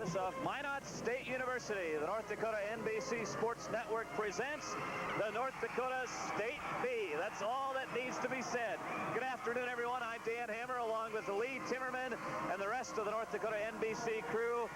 campus of Minot State University. The North Dakota NBC Sports Network presents the North Dakota State B. That's all that needs to be said. Good afternoon, everyone. I'm Dan Hammer, along with Lee Timmerman and the rest of the North Dakota NBC crew.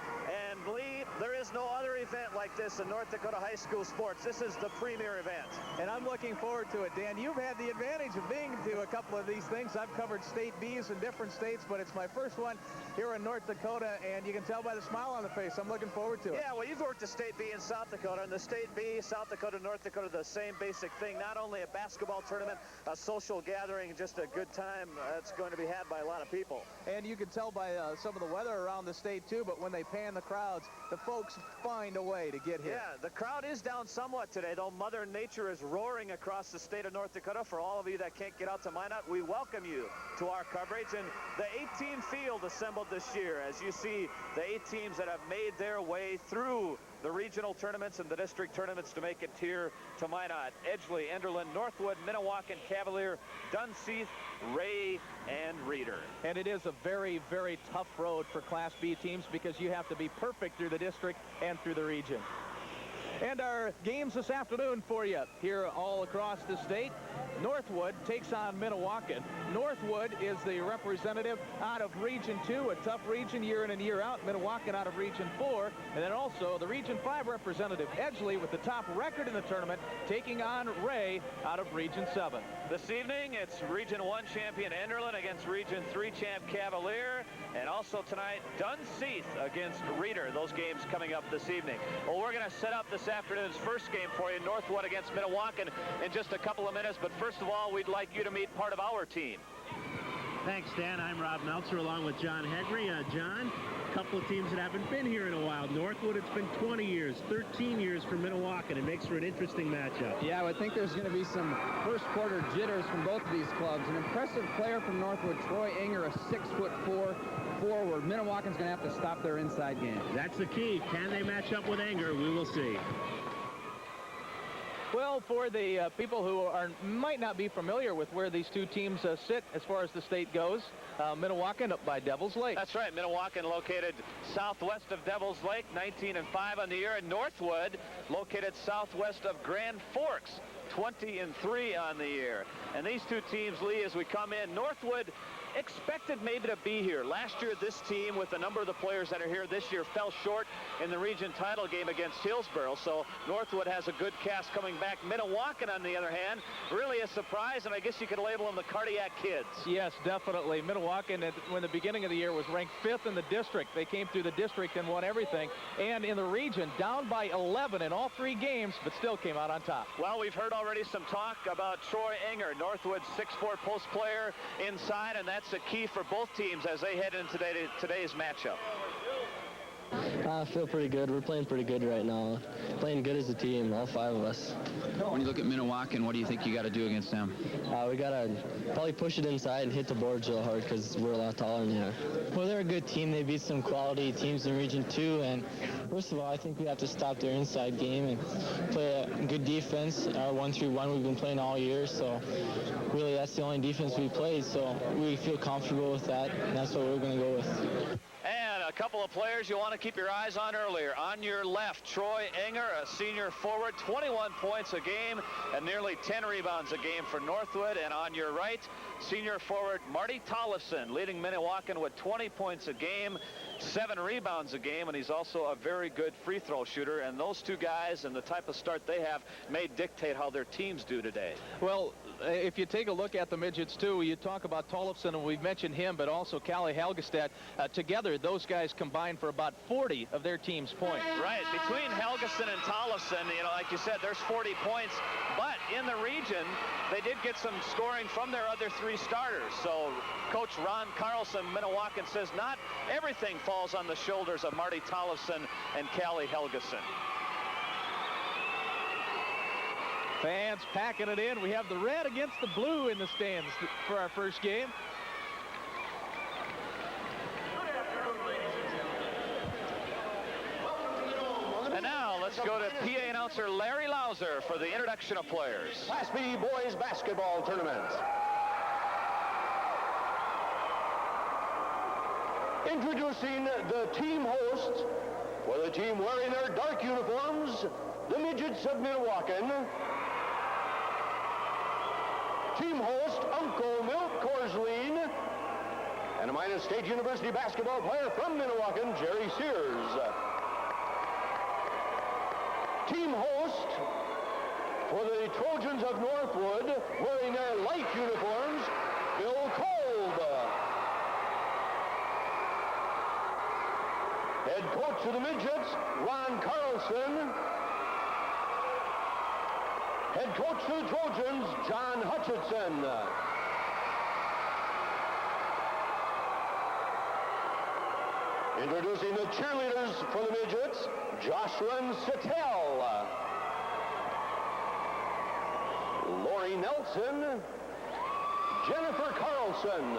And Lee, there is no other event like this in North Dakota high school sports. This is the premier event. And I'm looking forward to it, Dan. You've had the advantage of being to a couple of these things. I've covered state Bs in different states, but it's my first one here in North Dakota, and you can tell by the smile on the face. I'm looking forward to it. Yeah, well, you've worked the state B in South Dakota, and the state B, South Dakota, North Dakota, the same basic thing. Not only a basketball tournament, a social gathering, just a good time that's going to be had by a lot of people. And you can tell by some of the weather around the state, too, but when they pan the crowds, the folks find a way to get here. Yeah, the crowd is down somewhat today, though Mother Nature is roaring across the state of North Dakota. For all of you that can't get out to Minot, we welcome you to our coverage. And the 8-team field assembled this year, as you see the 8 teams that have made their way through the regional tournaments and the district tournaments to make it here to Minot. Edgeley, Enderlin, Northwood, Minnewaukan, Cavalier, Dunseith, Ray, and Reeder. And it is a very, very tough road for Class B teams because you have to be perfect through the district and through the region. And our games this afternoon for you here all across the state. Northwood takes on Minnewaukan. Northwood is the representative out of Region 2, a tough region year in and year out. Minnewaukan out of Region 4. And then also the Region 5 representative, Edgeley, with the top record in the tournament, taking on Ray out of Region 7. This evening, it's Region 1 champion Enderlin against Region 3 champ Cavalier. And also tonight, Dunseith against Reeder. Those games coming up this evening. Well, we're going to set up this afternoon's first game for you, Northwood against Minnewaukan, in just a couple of minutes. But first of all, we'd like you to meet part of our team. Thanks, Dan. I'm Rob Meltzer along with John Hegry. John, a couple of teams that haven't been here in a while. Northwood, it's been 20 years, 13 years for Minnewaukan. It makes for an interesting matchup. Yeah, I would think there's going to be some first quarter jitters from both of these clubs. An impressive player from Northwood, Troy Enger, a 6'4" forward. Minnewaukan's going to have to stop their inside game. That's the key. Can they match up with Enger? We will see. Well, for the people who might not be familiar with where these two teams sit as far as the state goes, Minnewaukan up by Devil's Lake. That's right. Minnewaukan located southwest of Devil's Lake, 19-5 on the year, and Northwood located southwest of Grand Forks, 20-3 on the year. And these two teams, Lee, as we come in, Northwood expected maybe to be here. Last year, this team, with a number of the players that are here this year, fell short in the region title game against Hillsboro. So Northwood has a good cast coming back. Minnewaukan, on the other hand, really a surprise, and I guess you could label them the cardiac kids. Yes, definitely. Minnewaukan, when the beginning of the year, was ranked 5th in the district. They came through the district and won everything. And in the region, down by 11 in all 3 games, but still came out on top. Well, we've heard already some talk about Troy Enger, Northwood's 6'4" post player inside, and that's the key for both teams as they head into today's matchup. I feel pretty good. We're playing pretty good right now. Playing good as a team, all 5 of us. When you look at Minnewaukan, what do you think you got to do against them? We got to probably push it inside and hit the boards real hard because we're a lot taller than they are. Well, they're a good team. They beat some quality teams in Region 2. And first of all, I think we have to stop their inside game and play a good defense. Our 1-3-1 we've been playing all year. So really, that's the only defense we played. So we feel comfortable with that. And that's what we're going to go with. And a couple of players you want to keep your eyes on earlier. On your left, Troy Enger, a senior forward, 21 points a game and nearly 10 rebounds a game for Northwood. And on your right, senior forward Marty Tollefson, leading Minnewaukan with 20 points a game, 7 rebounds a game, and he's also a very good free throw shooter. And those two guys and the type of start they have may dictate how their teams do today. Well, if you take a look at the midgets, too, you talk about Tollefson, and we've mentioned him, but also Callie Helgestad. Together, those guys combined for about 40 of their team's points. Right. Between Helgestad and Tollefson, you know, like you said, there's 40 points. But in the region, they did get some scoring from their other 3 starters. So Coach Ron Carlson, Minnewaukan, says not everything falls on the shoulders of Marty Tollefson and Callie Helgestad. Fans packing it in. We have the red against the blue in the stands for our first game. And now let's go to PA announcer Larry Lauser for the introduction of players. Class B boys basketball tournament. Introducing the team hosts the team wearing their dark uniforms, the Midgets of Minnewaukan. Team host, Uncle Milt Korsleen. And a Minot State University basketball player from Minnewaukan, Jerry Sears. Team host for the Trojans of Northwood, wearing their light uniforms, Bill Kolb. Head coach of the Midgets, Ron Carlson. Head coach of the Trojans, John Hutchinson. Introducing the cheerleaders for the Midgets, Jocelyn Sattel, Lori Nelson, Jennifer Carlson,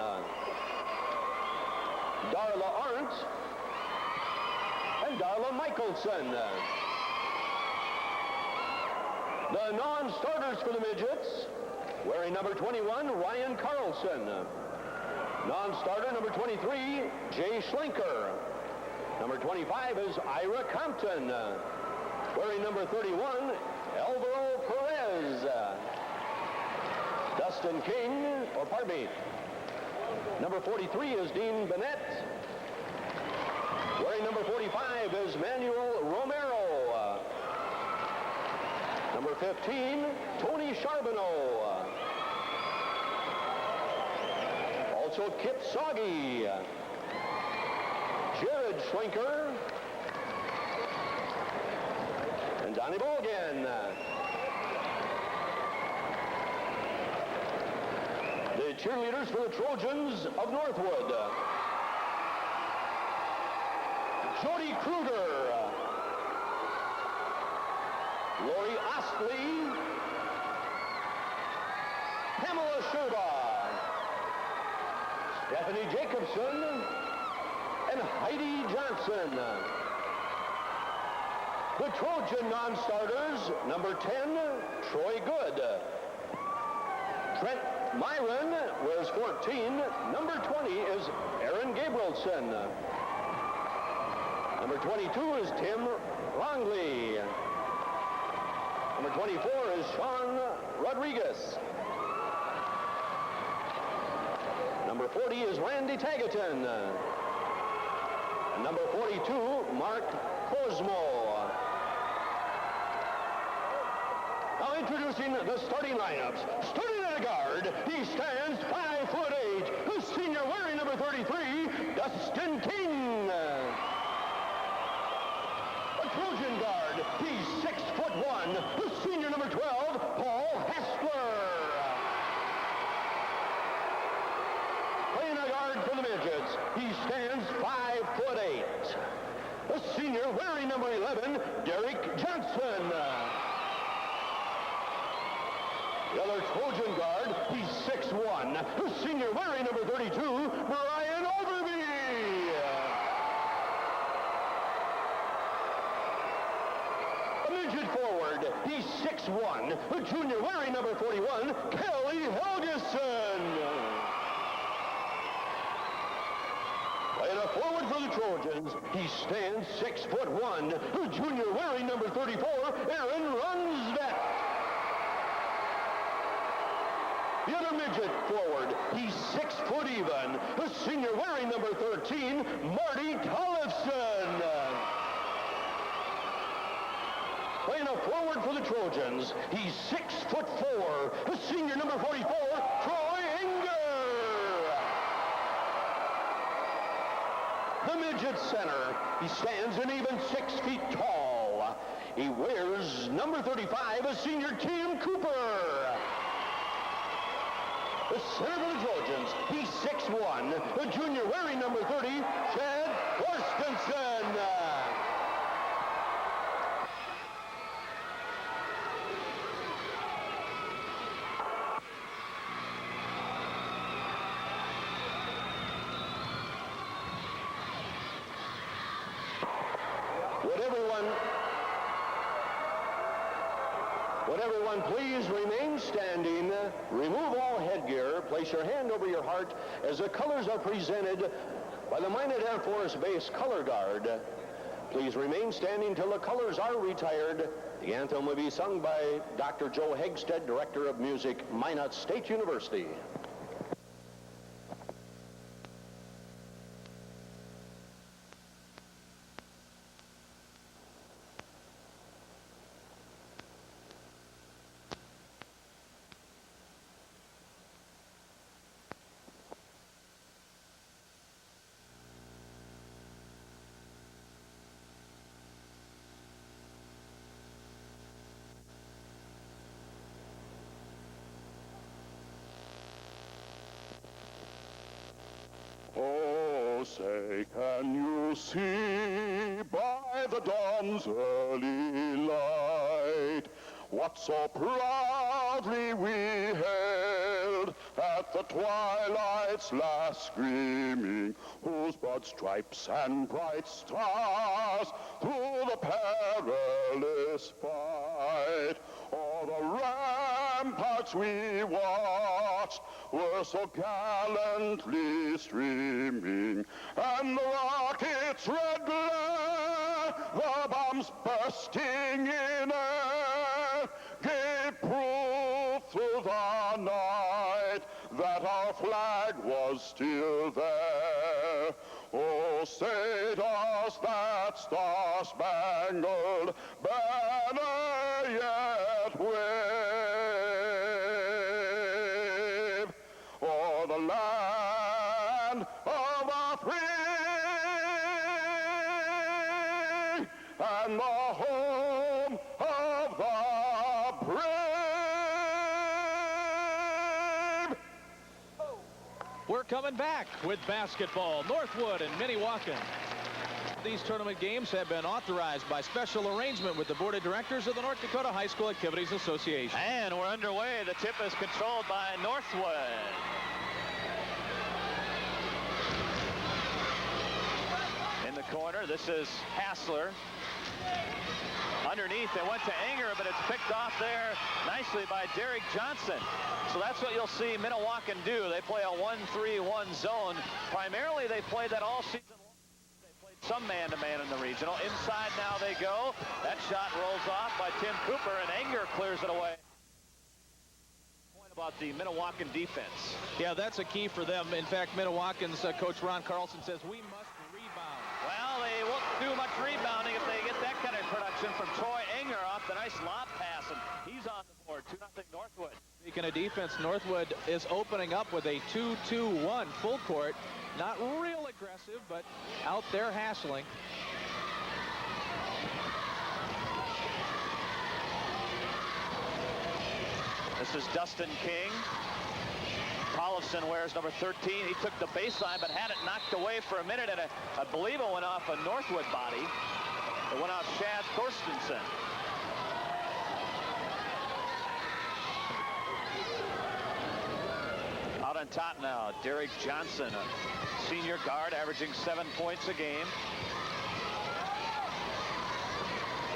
Darla Arndt, and Darla Michelson. The non-starters for the Midgets, wearing number 21, Ryan Carlson. Non-starter number 23, Jay Schlenker. Number 25 is Ira Compton. Wearing number 31, Alvaro Perez. Dustin King, number 43 is Dean Bennett. Wearing number 45 is Manuel Romero. Number 15, Tony Charbonneau. Also Kip Soggy, Jared Schlenker, and Donnie Bogan. The cheerleaders for the Trojans of Northwood, Jody Kruger, Lori Ostley, Pamela Sherba, Stephanie Jacobson, and Heidi Johnson. The Trojan non-starters, number 10, Troy Good. Trent Myron wears 14. Number 20 is Aaron Gabrielson. Number 22 is Tim Longley. Number 24 is Sean Rodriguez. Number 40 is Randy Tagaton. And number 42, Mark Cosmo. Now introducing the starting lineups. Starting at a guard, he stands 5'8", the senior wearing number 33, Dustin King. A Trojan guard, he's 6'1", the senior number 12, Paul Hassler. Playing a guard for the Midgets, he stands 5'8". The senior wearing number 11, Derek Johnson. The other Trojan guard, he's 6'1", the senior wearing number 32, Brian Overby. A midget forward, he's 6'1", the junior wearing number 41, Kelly Helgeson. Playing a forward for the Trojans, he stands 6'1", the junior wearing number 34, Aaron Runsdett. The other midget forward, he's 6 foot even, the senior wearing number 13, Marty Tollefson. Playing a forward for the Trojans, he's 6'4", the senior number 44, Troy Enger. The midget center, he stands an even 6 feet tall. He wears number 35, a senior Tim Cooper. The center for the Trojans, he's 6'1", the junior wearing number 30, Chad Torstensen. Would everyone please remain standing, remove all headgear, place your hand over your heart as the colors are presented by the Minot Air Force Base Color Guard. Please remain standing till the colors are retired. The anthem will be sung by Dr. Joe Hegstead, Director of Music, Minot State University. Oh, say, can you see by the dawn's early light what so proudly we hailed at the twilight's last gleaming, whose broad stripes and bright stars through the perilous fight o'er the ramparts we watched were so gallantly streaming, and the rocket's red glare, the bombs bursting in air, gave proof through the night that our flag was still there. Oh, say does that star-spangled banner yet wave o'er the land of our free and the home of the brave? We're coming back with basketball. Northwood and Minnewaukan. These tournament games have been authorized by special arrangement with the Board of Directors of the North Dakota High School Activities Association. And we're underway. The tip is controlled by Northwood. In the corner, this is Hassler. Underneath, they went to Enger, but it's picked off there nicely by Derek Johnson. So that's what you'll see Minnewaukan do. They play a 1-3-1 zone. Primarily, they played that all season long. They played some man-to-man in the regional. Inside now they go. That shot rolls off by Tim Cooper, and Enger clears it away. Point about the Minnewaukan defense. Yeah, that's a key for them. In fact, Minnewaukan's coach Ron Carlson says we must rebound. Well, they won't do much rebounding if they get that kind of production from Troy Enger off the nice lob pass, and he's on the board. 2-0 Northwood. Speaking of defense, Northwood is opening up with a 2-2-1 full court. Not real aggressive, but out there hassling. This is Dustin King. Tollefson wears number 13. He took the baseline, but had it knocked away for a minute, and I believe it went off a Northwood body. It went off Shad Thorstensen. Out on top now, Derek Johnson, a senior guard, averaging 7 points a game.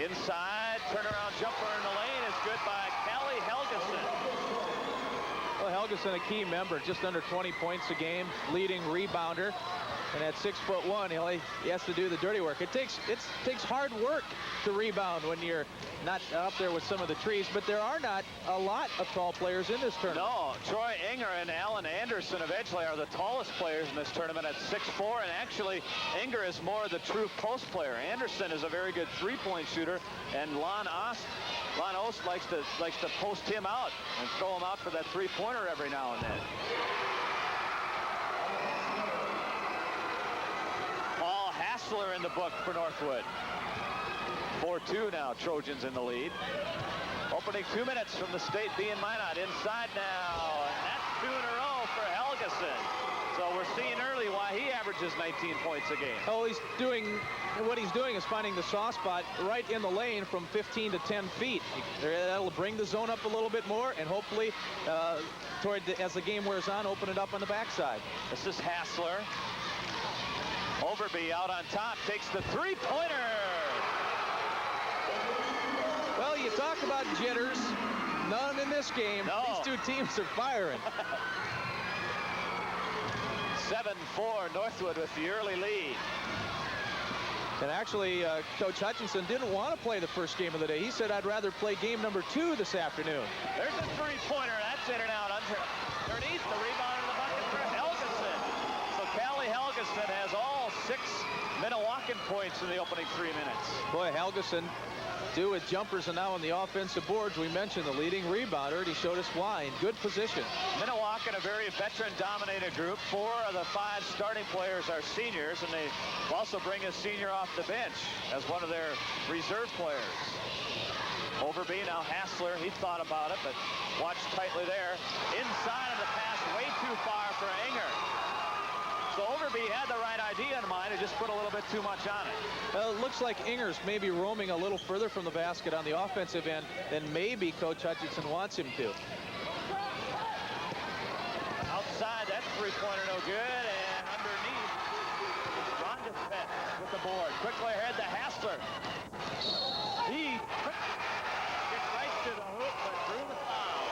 Inside, turnaround jumper in the lane is good by Callie Helgeson. Well, Helgeson, a key member, just under 20 points a game, leading rebounder. And at 6'1", he has to do the dirty work. It takes hard work to rebound when you're not up there with some of the trees, but there are not a lot of tall players in this tournament. No, Troy Enger and Alan Anderson of Edgeley are the tallest players in this tournament at 6'4", and actually Enger is more the true post player. Anderson is a very good three-point shooter, and Lon Ost likes to post him out and throw him out for that three-pointer every now and then. Paul Hassler in the book for Northwood. 4-2 now, Trojans in the lead. Opening 2 minutes from the state being Minot. Inside now, and that's 2 in a row for Helgeson. So we're seeing early why he averages 19 points a game. Oh, what he's doing is finding the soft spot right in the lane from 15 to 10 feet. That'll bring the zone up a little bit more, and hopefully, as the game wears on, open it up on the backside. This is Hassler. Overby out on top, takes the three-pointer. Well, you talk about jitters. None in this game. No. These two teams are firing. 7-4, Northwood with the early lead. And actually, Coach Hutchinson didn't want to play the first game of the day. He said, I'd rather play game number 2 this afternoon. There's a three-pointer. That's in and out. Underneath the rebound in the bucket for Helgeson. So Callie Helgeson has all 6 Minnewaukan points in the opening 3 minutes. Boy, Helgeson, due with jumpers and now on the offensive boards. We mentioned the leading rebounder, and he showed us why. In good position. Minnewaukan, a very veteran-dominated group. 4 of the 5 starting players are seniors, and they also bring a senior off the bench as one of their reserve players. Overby, now Hassler, he thought about it, but watched tightly there. Inside of the pass, way too far for Enger. So Overby had the right idea in mind and just put a little bit too much on it. Well, it looks like Inger's maybe roaming a little further from the basket on the offensive end than maybe Coach Hutchinson wants him to. Outside, that three-pointer no good, and underneath, Rhonda Fett with the board. Quickly ahead to Hassler. He gets right to the hoop, but drew the foul.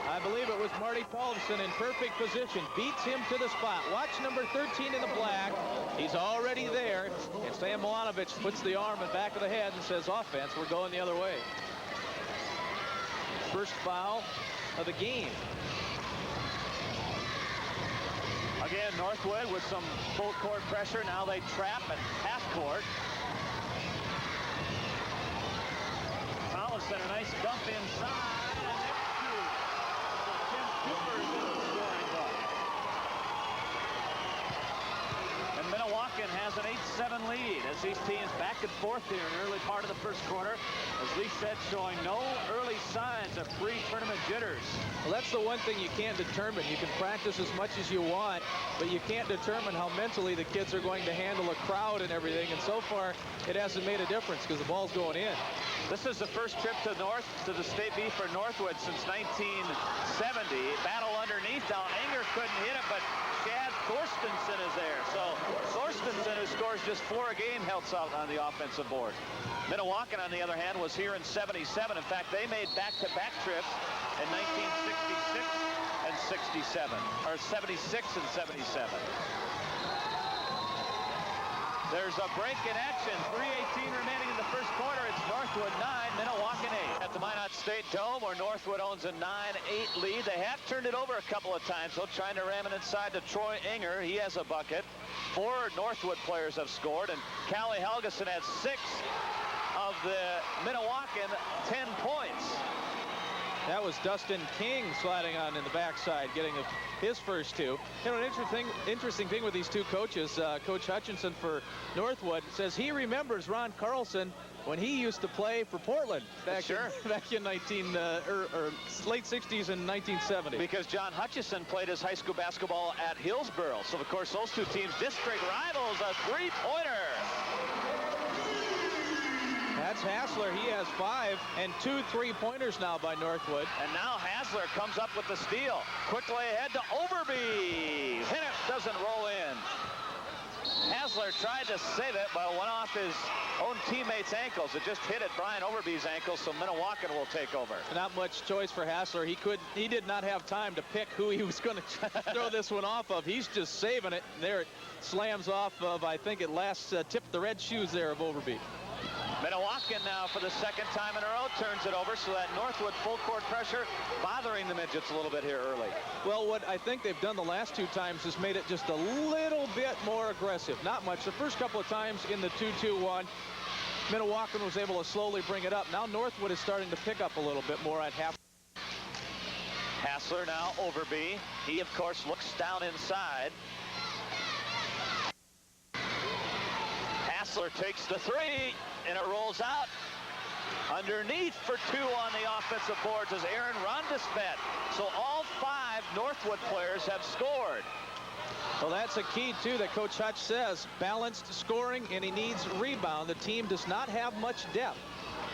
I believe it was Marty Paulson in perfect position. Beats him to the spot. Watch number 13 in the black. He's already there. And Sam Milanovic puts the arm in back of the head and says, offense, we're going the other way. First foul of the game. Again, Northwood with some full court pressure. Now they trap and half court. Collison, a nice dump inside. And Minnewaukan has an 8-7 lead as these teams back and forth here in the early part of the first quarter. As Lee said, showing no early signs of pre-tournament jitters. Well, that's the one thing you can't determine. You can practice as much as you want, but you can't determine how mentally the kids are going to handle a crowd and everything. And so far, it hasn't made a difference because the ball's going in. This is the first trip to the State B for Northwood since 1970. Battle underneath. Now Enger couldn't hit it, but Chad Thorstensen is there. So Thorstensen, who scores just 4 a game, helps out on the offensive board. Minnewaukan, on the other hand, was here in 77. In fact, they made back-to-back trips in 1966 and 67, or 76 and 77. There's a break in action. 3:18 remaining in the first quarter. It's Northwood 9, Minnewaukan 8. At the Minot State Dome, where Northwood owns a 9-8 lead. They have turned it over a couple of times, though, trying to ram it inside to Troy Enger. He has a bucket. 4 Northwood players have scored, and Callie Helgeson has 6 of the Minnewaukan 10 points. That was Dustin King sliding on in the backside, getting his first 2. You know, an interesting thing with these two coaches, Coach Hutchinson for Northwood says he remembers Ron Carlson when he used to play for Portland back in late 60s and 1970. Because John Hutchison played his high school basketball at Hillsboro. So, of course, those two teams, district rivals, a three-pointer. That's Hassler. He has 5 and 2 3-pointers now by Northwood. And now Hassler comes up with the steal. Quickly ahead to Overby. Hinnett doesn't roll in. Hassler tried to save it, but it went off his own teammate's ankles. It just hit at Brian Overby's ankles, so Minnewaukan will take over. Not much choice for Hassler. He did not have time to pick who he was going to throw this one off of. He's just saving it. And there it slams off of, I think it last tipped the red shoes there of Overby. Minnewaukan now for the second time in a row turns it over, so that Northwood full court pressure bothering the midgets a little bit here early. Well, what I think they've done the last 2 times is made it just a little bit more aggressive. Not much. The first couple of times in the 2-2-1, Minnewaukan was able to slowly bring it up. Now Northwood is starting to pick up a little bit more at half. Hassler now Overby. He, of course, looks down inside. Hassler takes the 3, and it rolls out. Underneath for 2 on the offensive boards is Aaron Rondesvet. So all 5 Northwood players have scored. Well, that's a key, too, that Coach Hutch says. Balanced scoring, and he needs rebound. The team does not have much depth.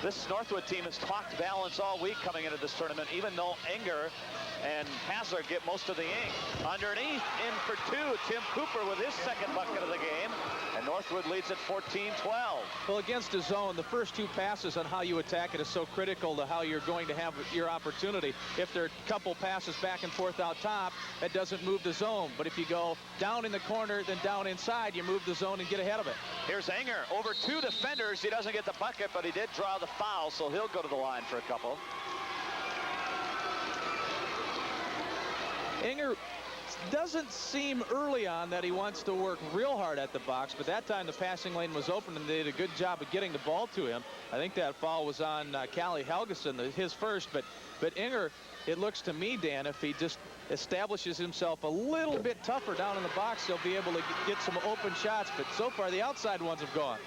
This Northwood team has talked balance all week coming into this tournament, even though Enger and Hassler get most of the ink. Underneath, in for 2, Tim Cooper with his second bucket of the game. And Northwood leads at 14-12. Well, against a zone, the first two passes on how you attack it is so critical to how you're going to have your opportunity. If there are a couple passes back and forth out top, that doesn't move the zone. But if you go down in the corner, then down inside, you move the zone and get ahead of it. Here's Enger over two defenders. He doesn't get the bucket, but he did draw the foul, so he'll go to the line for a couple. Enger doesn't seem early on that he wants to work real hard at the box, but that time the passing lane was open and they did a good job of getting the ball to him. I think that foul was on Callie Helgeson, his first, but Enger, it looks to me, Dan, if he just establishes himself a little bit tougher down in the box, he'll be able to get some open shots, but so far the outside ones have gone.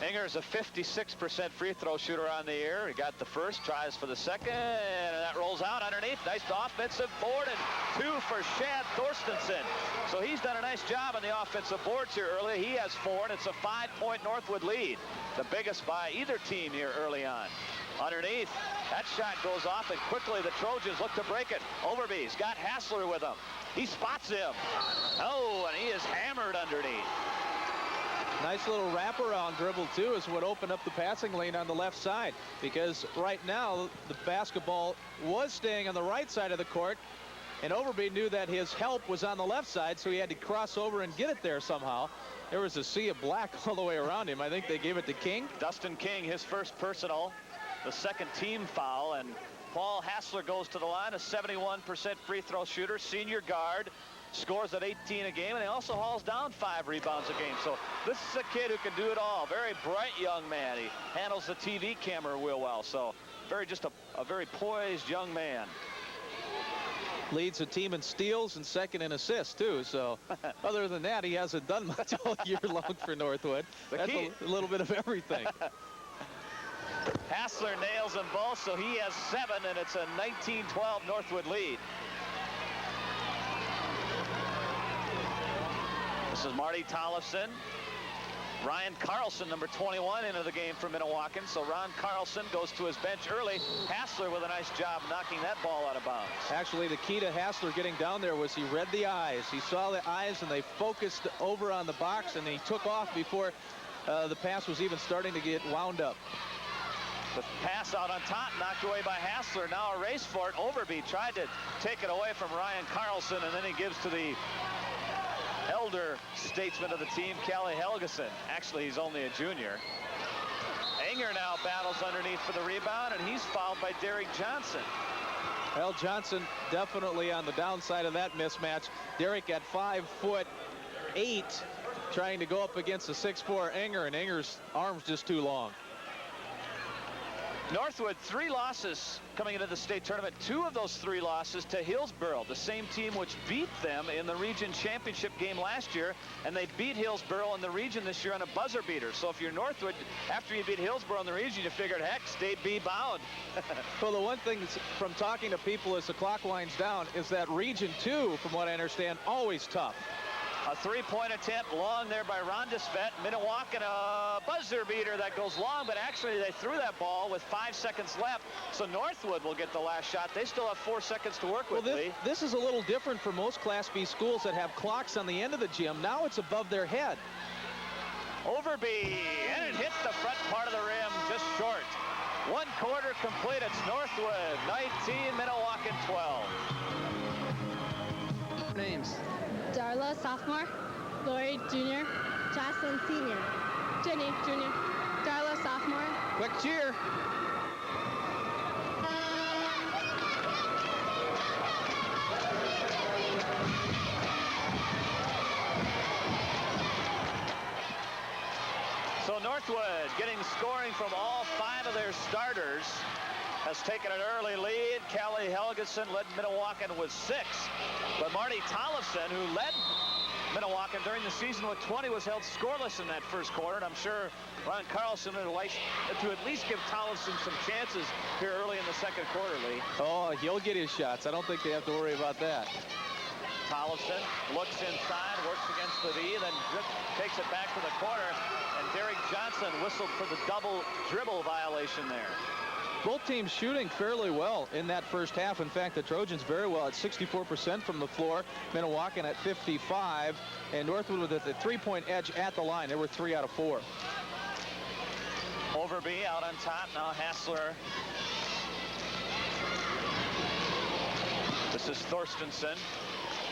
Enger is a 56% free throw shooter on the year. He got the first, tries for the second, and that rolls out underneath. Nice offensive board, and 2 for Shad Thorstensen. So he's done a nice job on the offensive boards here early. He has 4, and it's a 5-point Northwood lead. The biggest by either team here early on. Underneath, that shot goes off, and quickly the Trojans look to break it. Overby's got Hassler with him. He spots him. Oh, and he is hammered underneath. Nice little wraparound dribble, too, is what opened up the passing lane on the left side, because right now the basketball was staying on the right side of the court, and Overby knew that his help was on the left side, so he had to cross over and get it there somehow. There was a sea of black all the way around him. I think they gave it to King. Dustin King, his first personal, the second team foul, and Paul Hassler goes to the line, a 71% free throw shooter, senior guard. Scores at 18 a game, and he also hauls down 5 rebounds a game. So this is a kid who can do it all. Very bright young man. He handles the TV camera real well. So just a very poised young man. Leads the team in steals and second in assists, too. So other than that, he hasn't done much all year long for Northwood. That's a little bit of everything. Hassler nails them both, so he has 7, and it's a 19-12 Northwood lead. This is Marty Tollefson. Ryan Carlson, number 21, into the game for Minnewaukan. So Ron Carlson goes to his bench early. Hassler with a nice job knocking that ball out of bounds. Actually, the key to Hassler getting down there was he read the eyes. He saw the eyes, and they focused over on the box, and he took off before the pass was even starting to get wound up. The pass out on top, knocked away by Hassler. Now a race for it. Overby tried to take it away from Ryan Carlson, and then he gives to the elder statesman of the team, Callie Helgeson. Actually, he's only a junior. Enger now battles underneath for the rebound, and he's fouled by Derek Johnson. Well, Johnson definitely on the downside of that mismatch. Derek at 5'8", trying to go up against a 6'4" Enger, and Enger's arm's just too long. Northwood, 3 losses coming into the state tournament. 2 of those 3 losses to Hillsboro, the same team which beat them in the region championship game last year, and they beat Hillsboro in the region this year on a buzzer beater. So if you're Northwood, after you beat Hillsboro in the region, you figured, heck, state B bound. Well, the one thing from talking to people as the clock winds down is that region 2, from what I understand, always tough. A 3-point attempt long there by Rhonda Svet. Minnewaukan, a buzzer beater that goes long, but actually they threw that ball with 5 seconds left, so Northwood will get the last shot. They still have 4 seconds to work with. This is a little different for most Class B schools that have clocks on the end of the gym. Now it's above their head. Overby, and it hit the front part of the rim just short. 1 quarter complete. It's Northwood 19, Minnewaukan 12. Names. Darla, sophomore. Lori, junior. Jocelyn, senior. Jenny, junior. Darla, sophomore. Quick cheer. So Northwood getting scoring from all 5 of their starters. Has taken an early lead. Callie Helgeson led Minnewaukan with 6. But Marty Tollefson, who led Minnewaukan during the season with 20, was held scoreless in that first quarter. And I'm sure Ron Carlson would like to at least give Tollefson some chances here early in the second quarter, Lee. Oh, he'll get his shots. I don't think they have to worry about that. Tollefson looks inside, works against the V, then takes it back to the corner. And Derek Johnson whistled for the double dribble violation there. Both teams shooting fairly well in that first half. In fact, the Trojans very well at 64% from the floor. Minnewaukan at 55. And Northwood with the three-point edge at the line. They were 3 out of 4. Overby out on top. Now Hassler. This is Thorstensen.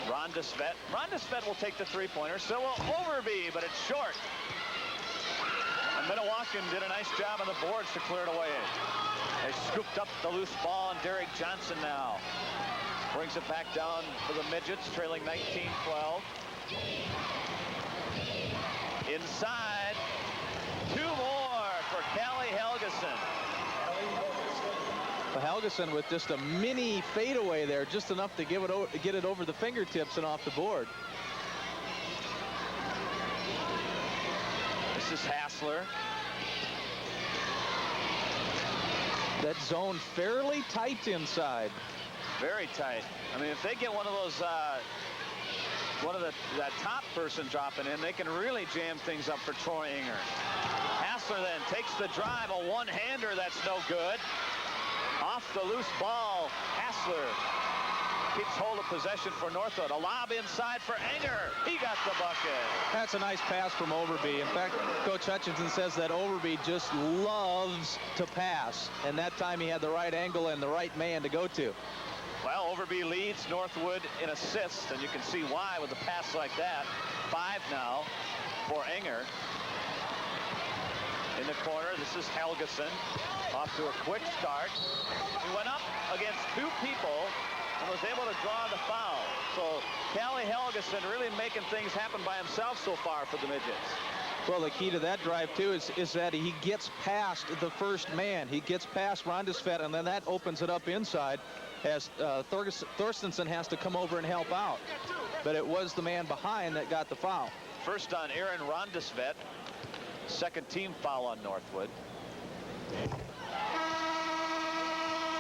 Rhonda Svet. Rhonda Svet will take the three-pointer. So will Overby, but it's short. And Minnewaukan did a nice job on the boards to clear it away. They scooped up the loose ball, and Derek Johnson now brings it back down for the Midgets, trailing 19-12. Inside, 2 more for Callie Helgeson. Well, Helgeson with just a mini fadeaway there, just enough to get it over the fingertips and off the board. This is Hassler. That zone fairly tight inside. Very tight. I mean, if they get one of those, that top person dropping in, they can really jam things up for Troy Inger. Hassler then takes the drive, a one-hander that's no good. Off the loose ball, Hassler keeps hold of possession for Northwood. A lob inside for Enger. He got the bucket. That's a nice pass from Overby. In fact, Coach Hutchinson says that Overby just loves to pass. And that time he had the right angle and the right man to go to. Well, Overby leads Northwood in assists, and you can see why with a pass like that. 5 now for Enger. In the corner, this is Helgeson. Off to a quick start. He went up against 2 people and was able to draw the foul. So Callie Helgeson really making things happen by himself so far for the Midgets. Well, the key to that drive, too, is that he gets past the first man. He gets past Rondesvet, and then that opens it up inside as Thorstensen has to come over and help out. But it was the man behind that got the foul. First on Aaron Rondesvet. Second team foul on Northwood.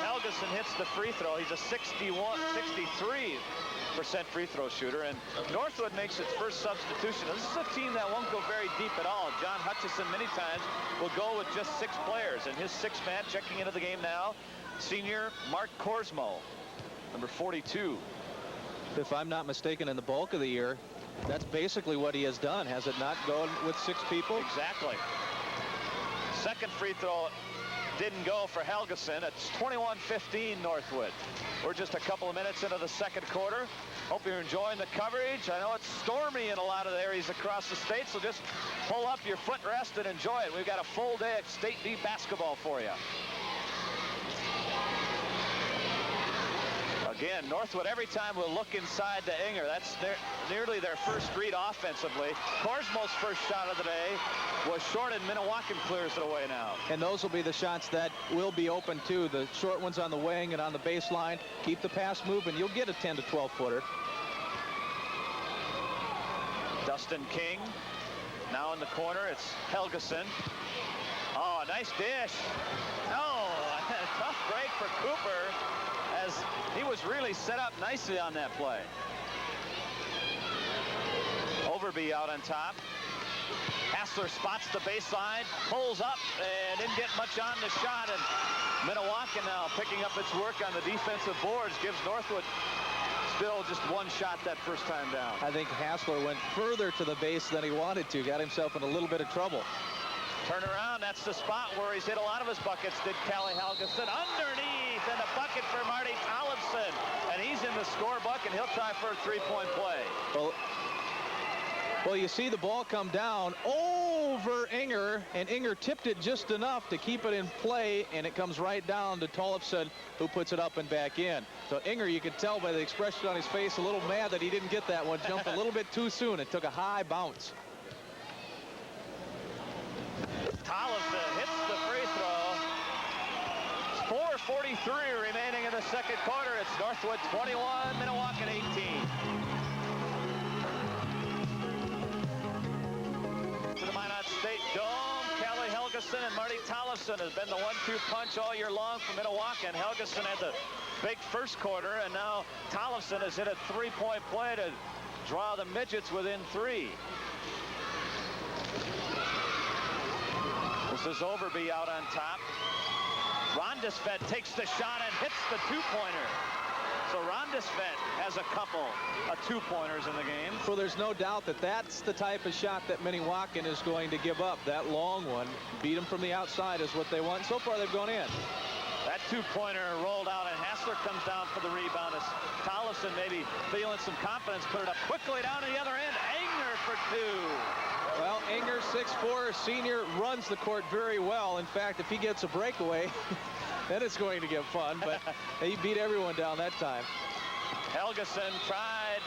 Helgeson hits the free throw. He's a 63% free throw shooter, and Northwood makes its first substitution. This is a team that won't go very deep at all. John Hutchison many times will go with just 6 players, and his 6th man checking into the game now, senior Mark Korsmo, number 42. If I'm not mistaken, in the bulk of the year, that's basically what he has done, has it not, going with 6 people? Exactly. Second free throw didn't go for Helgeson. It's 21-15 Northwood. We're just a couple of minutes into the second quarter. Hope you're enjoying the coverage. I know it's stormy in a lot of areas across the state, so just pull up your footrest and enjoy it. We've got a full day of State D basketball for you. Again, Northwood every time will look inside to Inger. That's nearly their first read offensively. Korsmo's first shot of the day was short, and Minnewaukan clears it away now. And those will be the shots that will be open too. The short ones on the wing and on the baseline. Keep the pass moving. You'll get a 10 to 12 footer. Dustin King now in the corner. It's Helgeson. Oh, nice dish. Oh, tough break for Cooper, as he was really set up nicely on that play. Overby out on top. Hassler spots the baseline, pulls up, and didn't get much on the shot. And Minnewaukan now picking up its work on the defensive boards, gives Northwood still just 1 shot that first time down. I think Hassler went further to the base than he wanted to, got himself in a little bit of trouble. Turn around, that's the spot where he's hit a lot of his buckets, did Callie Helgeson. Underneath, and a bucket for Marty Tollefson. And he's in the scorebook, and he'll try for a 3-point play. Well, you see the ball come down over Inger, and Inger tipped it just enough to keep it in play, and it comes right down to Tollefson, who puts it up and back in. So Inger, you can tell by the expression on his face, a little mad that he didn't get that one. Jumped a little bit too soon. It took a high bounce. Tollefson hits the free throw. It's 4:43 remaining in the second quarter. It's Northwood 21, Minnewaukan 18. To the Minot State Dome, Callie Helgeson and Marty Tollefson has been the 1-2 punch all year long for Minnewaukan. Helgeson had the big first quarter, and now Tollefson has hit a 3-point play to draw the Midgets within 3. This is Overby out on top. Rondesvet takes the shot and hits the two-pointer. So Rondesvet has a couple of two-pointers in the game. Well, there's no doubt that that's the type of shot that Minnewaukan is going to give up. That long one, beat them from the outside is what they want. So far, they've gone in. That two-pointer rolled out, and Hassler comes down for the rebound as Tollefson maybe feeling some confidence, put it up quickly down to the other end. Enger for two. Well, Enger, 6'4", senior, runs the court very well. In fact, if he gets a breakaway, then it's going to get fun, but he beat everyone down that time. Helgeson tried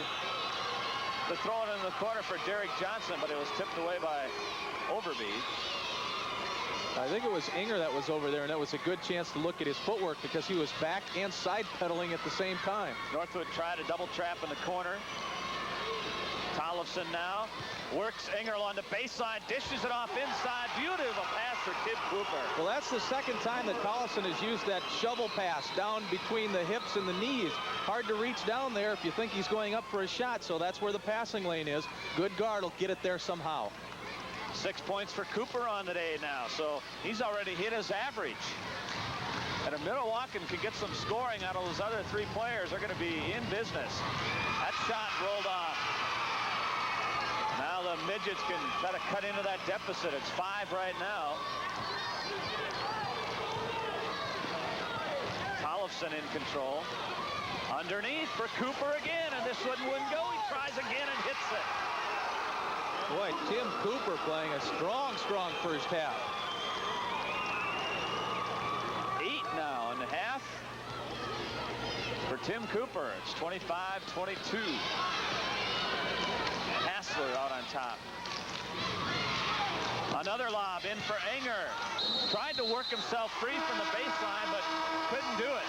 to throw it in the corner for Derek Johnson, but it was tipped away by Overby. I think it was Enger that was over there, and that was a good chance to look at his footwork because he was back and side pedaling at the same time. Northwood tried a double trap in the corner. Tollefson now works Enger along the baseline, dishes it off inside. Beautiful pass for Tim Cooper. Well, that's the second time that Tollefson has used that shovel pass down between the hips and the knees. Hard to reach down there if you think he's going up for a shot, so that's where the passing lane is. Good guard will get it there somehow. 6 points for Cooper on the day now, so he's already hit his average. And if Minnewaukan can get some scoring out of those other three players, they're going to be in business. That shot rolled off. Now the Midgets can try to cut into that deficit. It's 5 right now. Tollefson in control. Underneath for Cooper again, and this one wouldn't go. He tries again and hits it. Boy, Tim Cooper playing a strong first half. 8 now in the half for Tim Cooper. It's 25-22. Hassler out on top. Another lob in for Enger. Tried to work himself free from the baseline, but couldn't do it.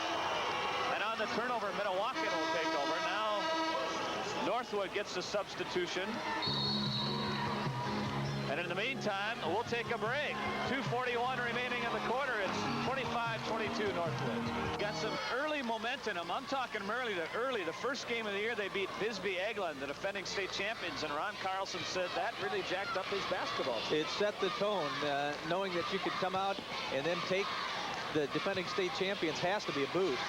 And on the turnover, Minnewaukan will take over. Now Northwood gets the substitution. And in the meantime, we'll take a break. 2:41 remaining in the quarter. It's 25-22 Northwood. Got some early momentum. I'm talking early. The first game of the year, they beat Bisbee Eglin, the defending state champions, and Ron Carlson said that really jacked up his basketball team. It set the tone, knowing that you could come out and then take the defending state champions has to be a boost.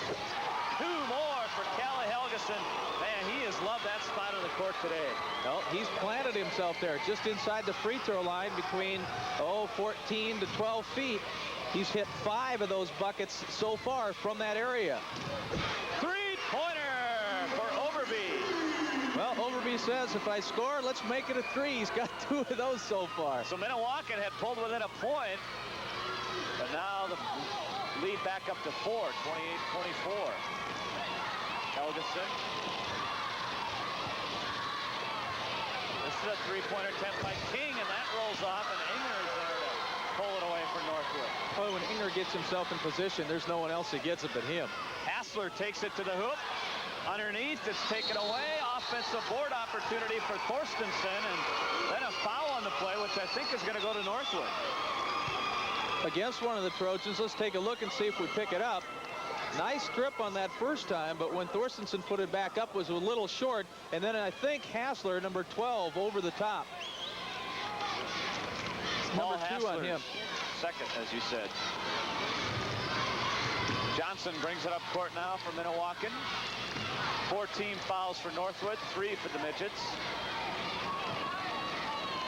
2 more for Calle Helgeson. Man, he has loved that spot on the court today. Well, he's planted himself there just inside the free throw line between 14 to 12 feet. He's hit 5 of those buckets so far from that area. 3-pointer for Overby. Well, Overby says if I score, let's make it a 3. He's got 2 of those so far. So Minnewaukan had pulled within a point, but now the lead back up to 4, 28-24. Helgeson. This is a 3-pointer attempt by King, and that rolls off, and Enger is there to pull it away for Northwood. Well, when Enger gets himself in position, there's no one else that gets it but him. Hassler takes it to the hoop. Underneath, it's taken away. Offensive board opportunity for Thorstensen, and then a foul on the play, which I think is going to go to Northwood. Against one of the Trojans, let's take a look and see if we pick it up. Nice strip on that first time, but when Thorstensen put it back up was a little short, and then I think Hassler, number 12, over the top. Number 2 on him. Second, as you said. Johnson brings it up court now for Minnewaukan. 14 fouls for Northwood, 3 for the Midgets.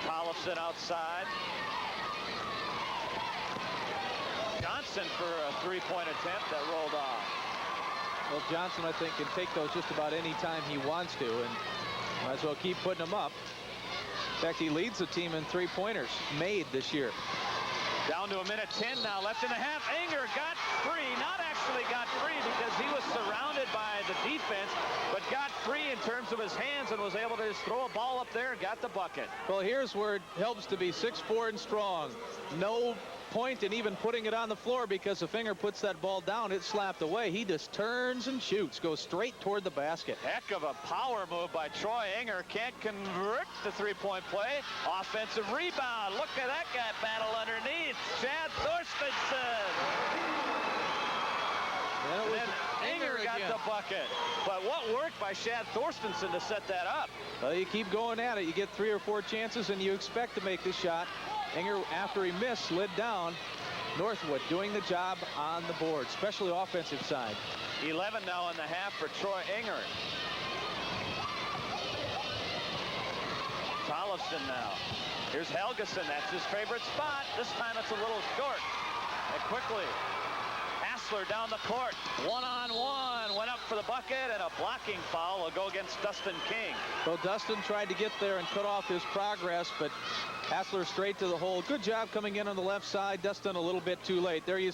Tollefson outside. Johnson for a 3-point attempt that rolled off. Well, Johnson, I think, can take those just about any time he wants to, and might as well keep putting them up. In fact, he leads the team in 3-pointers made this year. Down to a minute 10 now left in the half. Enger got free, not actually got free because he was surrounded by the defense, but got free in terms of his hands and was able to just throw a ball up there and got the bucket. Well, here's where it helps to be 6'4" and strong. No point in even putting it on the floor, because if Enger puts that ball down, it's slapped away. He just turns and shoots, goes straight toward the basket. Heck of a power move by Troy Enger. Can't convert the 3-point play. Offensive rebound. Look at that guy battle underneath. Chad Thorstensen. And then Enger got the bucket. But what worked by Chad Thorstensen to set that up? Well, you keep going at it. You get 3 or 4 chances, and you expect to make the shot. Enger, after he missed, slid down. Northwood doing the job on the board, especially offensive side. 11 now in the half for Troy Inger. Tollefson now. Here's Helgeson. That's his favorite spot. This time it's a little short. And quickly, Hassler down the court. One-on-one. Went up for the bucket, and a blocking foul will go against Dustin King. Well, Dustin tried to get there and cut off his progress, but Hassler straight to the hole. Good job coming in on the left side. Dustin a little bit too late. There you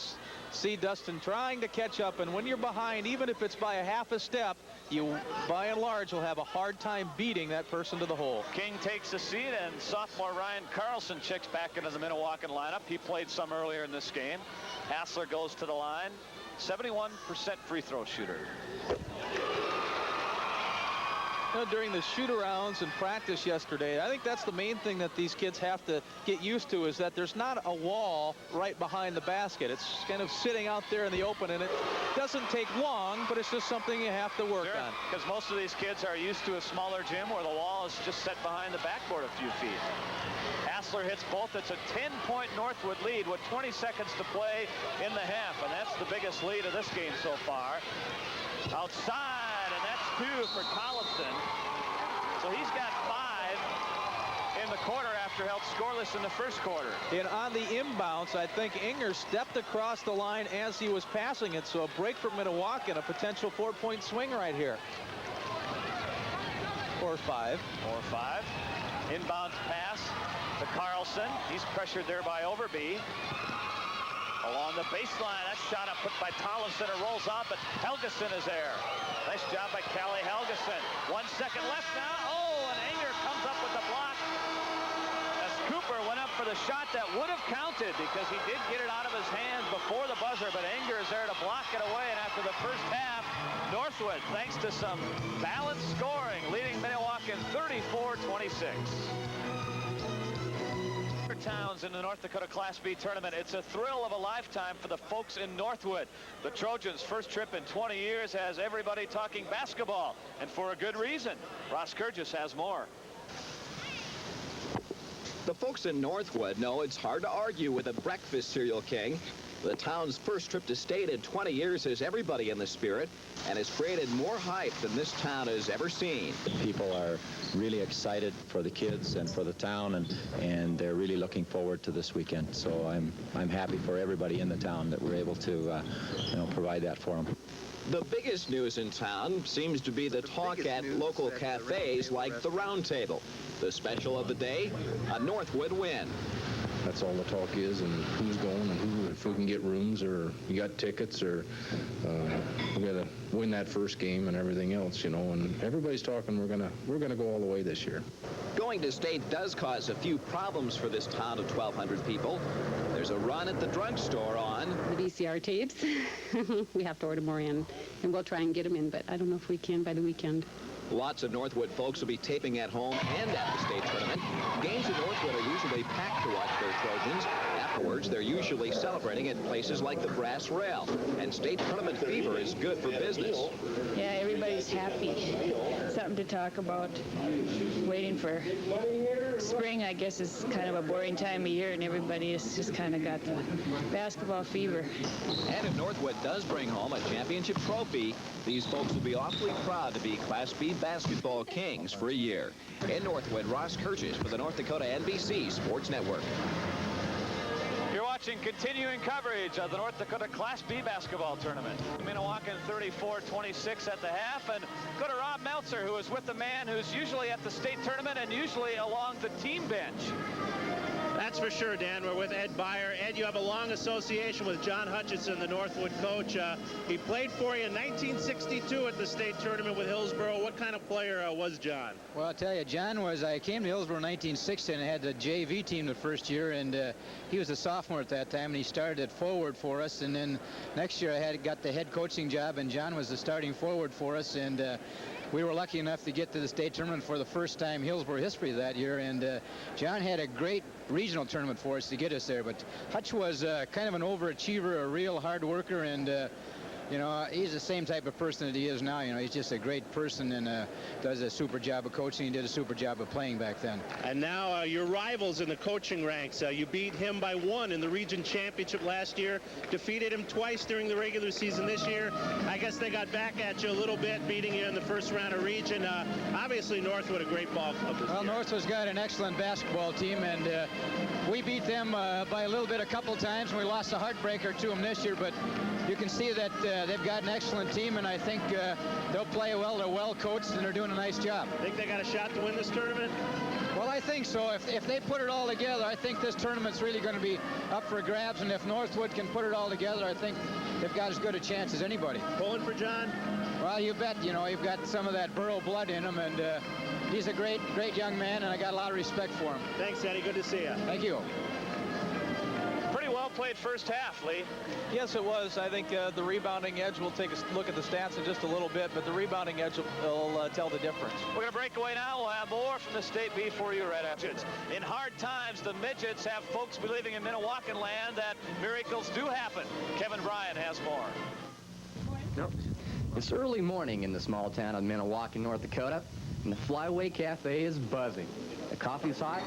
see Dustin trying to catch up, and when you're behind, even if it's by a half a step, you, by and large, will have a hard time beating that person to the hole. King takes a seat, and sophomore Ryan Carlson checks back into the Minnewaukan lineup. He played some earlier in this game. Hassler goes to the line. 71% free throw shooter. During the shoot-arounds and practice yesterday, I think that's the main thing that these kids have to get used to, is that there's not a wall right behind the basket. It's kind of sitting out there in the open, and it doesn't take long, but it's just something you have to work on. Because most of these kids are used to a smaller gym where the wall is just set behind the backboard a few feet. Hassler hits both. It's a 10-point Northwood lead with 20 seconds to play in the half, and that's the biggest lead of this game so far. Outside, and that's 2 for Tollefson. So he's got 5 in the quarter after held scoreless in the first quarter. And on the inbounds, I think Inger stepped across the line as he was passing it, so a break for Minnewaukan, a potential 4-point swing right here. Or 5. Or 5. Inbounds pass to Carlson. He's pressured there by Overby. Along the baseline, that shot up put by Tollefson. It rolls off, but Helgeson is there. Nice job by Callie Helgeson. 1 second left now. Oh, and Inger comes up with the block as Cooper went up for the shot that would have counted because he did get it out of his hands before the buzzer, but Inger is there to block it away. And after the first half, Northwood, thanks to some balanced scoring, leading Minnewaukan 34-26. Towns in the North Dakota Class B tournament. It's a thrill of a lifetime for the folks in Northwood. The Trojans' first trip in 20 years has everybody talking basketball, and for a good reason. Ross Kurgis has more. The folks in Northwood know it's hard to argue with a breakfast cereal king. The town's first trip to state in 20 years has everybody in the spirit and has created more hype than this town has ever seen. People are really excited for the kids and for the town, and they're really looking forward to this weekend. So I'm happy for everybody in the town that we're able to provide that for them. The biggest news in town seems to be the talk at local cafes like the Round Table. The special of the day, a Northwood win. That's all the talk is, and who's going and if we can get rooms or you got tickets or we got to win that first game and everything else, and everybody's talking we're gonna go all the way this year. Going to state does cause a few problems for this town of 1,200 people. There's a run at the drugstore on the VCR tapes. We have to order more in, and we'll try and get them in, but I don't know if we can by the weekend. Lots of Northwood folks will be taping at home and at the state tournament. Games in Northwood are usually packed to watch their Trojans. Afterwards, they're usually celebrating at places like the Brass Rail. And state tournament fever is good for business. Yeah, everybody's happy. Something to talk about. Waiting for spring, I guess, is kind of a boring time of year, and everybody has just kind of got the basketball fever. And if Northwood does bring home a championship trophy, these folks will be awfully proud to be Class B basketball kings for a year. In Northwood, Ross Kurgis for the North Dakota NBC Sports Network. You're watching continuing coverage of the North Dakota Class B basketball tournament. Minnewaukan 34-26 at the half, and go to Rob Meltzer, who is with the man who's usually at the state tournament and usually along the team bench. That's for sure, Dan. We're with Ed Byer. Ed, you have a long association with John Hutchinson, the Northwood coach. He played for you in 1962 at the state tournament with Hillsboro. What kind of player was John? Well, I'll tell you, John was, I came to Hillsboro in 1960 and I had the JV team the first year, and he was a sophomore at that time, and he started at forward for us, and then next year I got the head coaching job, and John was the starting forward for us, and we were lucky enough to get to the state tournament for the first time in Hillsboro history that year, and John had a great regional tournament for us to get us there. But Hutch was kind of an overachiever, a real hard worker, and you know, he's the same type of person that he is now. You know, he's just a great person and does a super job of coaching. He did a super job of playing back then. And now your rivals in the coaching ranks. You beat him by 1 in the region championship last year, defeated him twice during the regular season this year. I guess they got back at you a little bit, beating you in the first round of region. Obviously, Northwood, a great ball club this year. Northwood's got an excellent basketball team, and we beat them by a little bit a couple times, and we lost a heartbreaker to them this year, but you can see that they've got an excellent team, and I think they'll play well. They're well coached, and they're doing a nice job. Think they got a shot to win this tournament? Well, I think so. If they put it all together, I think this tournament's really going to be up for grabs, and if Northwood can put it all together, I think they've got as good a chance as anybody. Pulling for John? Well, you bet. You know, you've got some of that Borough blood in him, and he's a great young man, and I got a lot of respect for him. Thanks, Eddie. Good to see you. Thank you. Pretty well played first half, Lee. Yes, it was. I think the rebounding edge, we'll take a look at the stats in just a little bit, but the rebounding edge will tell the difference. We're going to break away now. We'll have more from the State B for you right after. In hard times, the Midgets have folks believing in Minnewaukan land that miracles do happen. Kevin Bryan has more. Nope. It's early morning in the small town of Minnewaukan, North Dakota, and the Flyway Cafe is buzzing. The coffee's hot,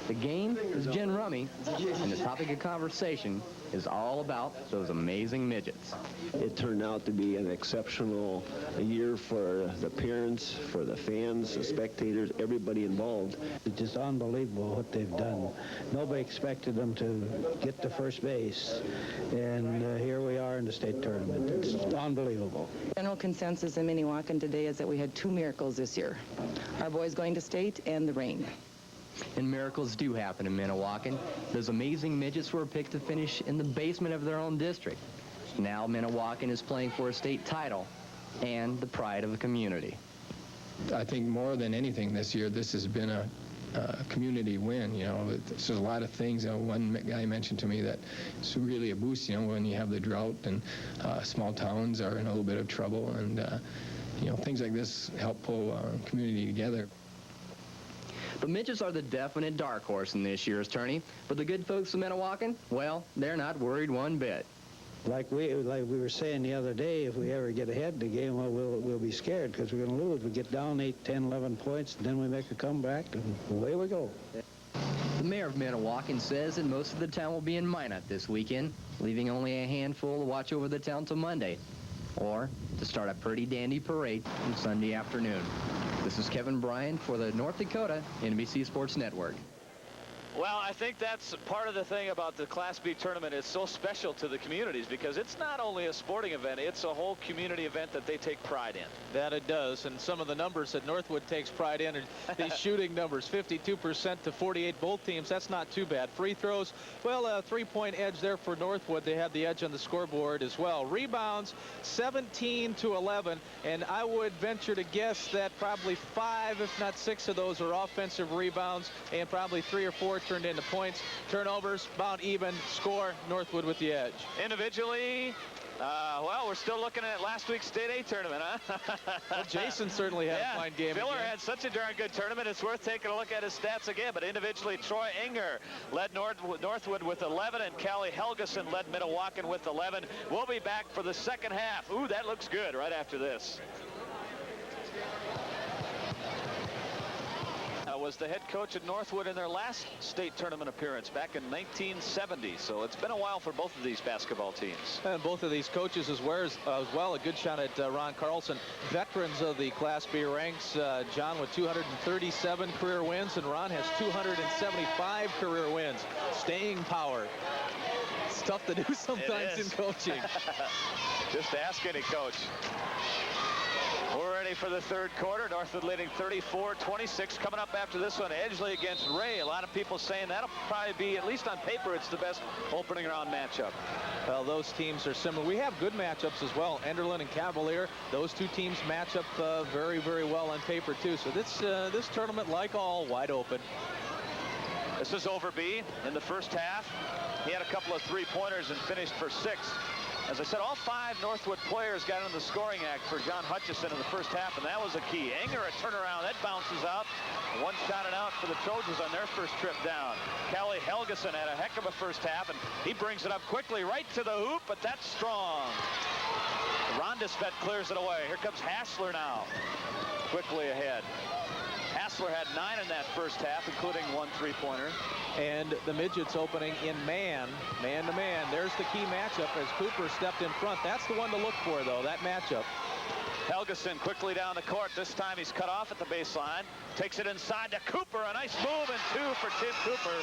the game is gin rummy, and the topic of conversation is all about those amazing midgets. It turned out to be an exceptional year for the parents, for the fans, the spectators, everybody involved. It's just unbelievable what they've done. Nobody expected them to get to first base, and here we are in the state tournament. It's unbelievable. General consensus in Minnewaukan today is that we had 2 miracles this year. Our boys going to state and the rain. And miracles do happen in Minnewaukan. Those amazing midgets were picked to finish in the basement of their own district. Now Minnewaukan is playing for a state title and the pride of the community. I think more than anything this year, this has been a community win. You know, there's a lot of things. One guy mentioned to me that it's really a boost, you know, when you have the drought and small towns are in a little bit of trouble, and you know, things like this help pull community together. The midgets are the definite dark horse in this year's tourney, but the good folks of Minnewaukan, well, they're not worried one bit. Like we were saying the other day, if we ever get ahead in the game, well, we'll be scared because we're going to lose. We get down 8, 10, 11 points, and then we make a comeback, and away we go. The mayor of Minnewaukan says that most of the town will be in Minot this weekend, leaving only a handful to watch over the town till Monday, or to start a pretty dandy parade on Sunday afternoon. This is Kevin Bryan for the North Dakota NBC Sports Network. Well, I think that's part of the thing about the Class B tournament. It's so special to the communities because it's not only a sporting event, it's a whole community event that they take pride in. That it does, and some of the numbers that Northwood takes pride in are these shooting numbers, 52% to 48, both teams. That's not too bad. Free throws, well, a 3-point edge there for Northwood. They had the edge on the scoreboard as well. Rebounds, 17 to 11, and I would venture to guess that probably 5, if not 6 of those are offensive rebounds, and probably 3 or 4 turned into points. Turnovers, about even. Score, Northwood with the edge. Individually, well, we're still looking at last week's State A tournament, huh? Well, Jason certainly had a fine game. Filler again. had such a darn good tournament, it's worth taking a look at his stats again. But individually, Troy Inger led Northwood with 11, and Callie Helgeson led Minnewaukan with 11. We'll be back for the second half. Ooh, that looks good right after this. Was the head coach at Northwood in their last state tournament appearance back in 1970. So it's been a while for both of these basketball teams. And both of these coaches as well. A good shot at Ron Carlson. Veterans of the Class B ranks. John with 237 career wins, and Ron has 275 career wins. Staying power. It's tough to do sometimes in coaching. Just ask any coach. We're ready for the third quarter. Northwood leading 34-26. Coming up after this one, Edgeley against Ray. A lot of people saying that'll probably be, at least on paper, it's the best opening round matchup. Well, those teams are similar. We have good matchups as well. Enderlin and Cavalier. Those two teams match up very, very well on paper, too. So this tournament, like all, wide open. This is Overby in the first half. He had a couple of three-pointers and finished for 6. As I said, all 5 Northwood players got in the scoring act for John Hutchison in the first half, and that was a key. Anger, a turnaround, that bounces out. One shot it out for the Trojans on their first trip down. Callie Helgeson had a heck of a first half, and he brings it up quickly right to the hoop, but that's strong. Rondesvet clears it away. Here comes Hassler now. Quickly ahead. Hassler had 9 in that first half, including 1 3-pointer. And the midgets opening in man to man. There's the key matchup as Cooper stepped in front. That's the one to look for, though, that matchup. Helgeson quickly down the court. This time he's cut off at the baseline. Takes it inside to Cooper. A nice move and 2 for Tim Cooper.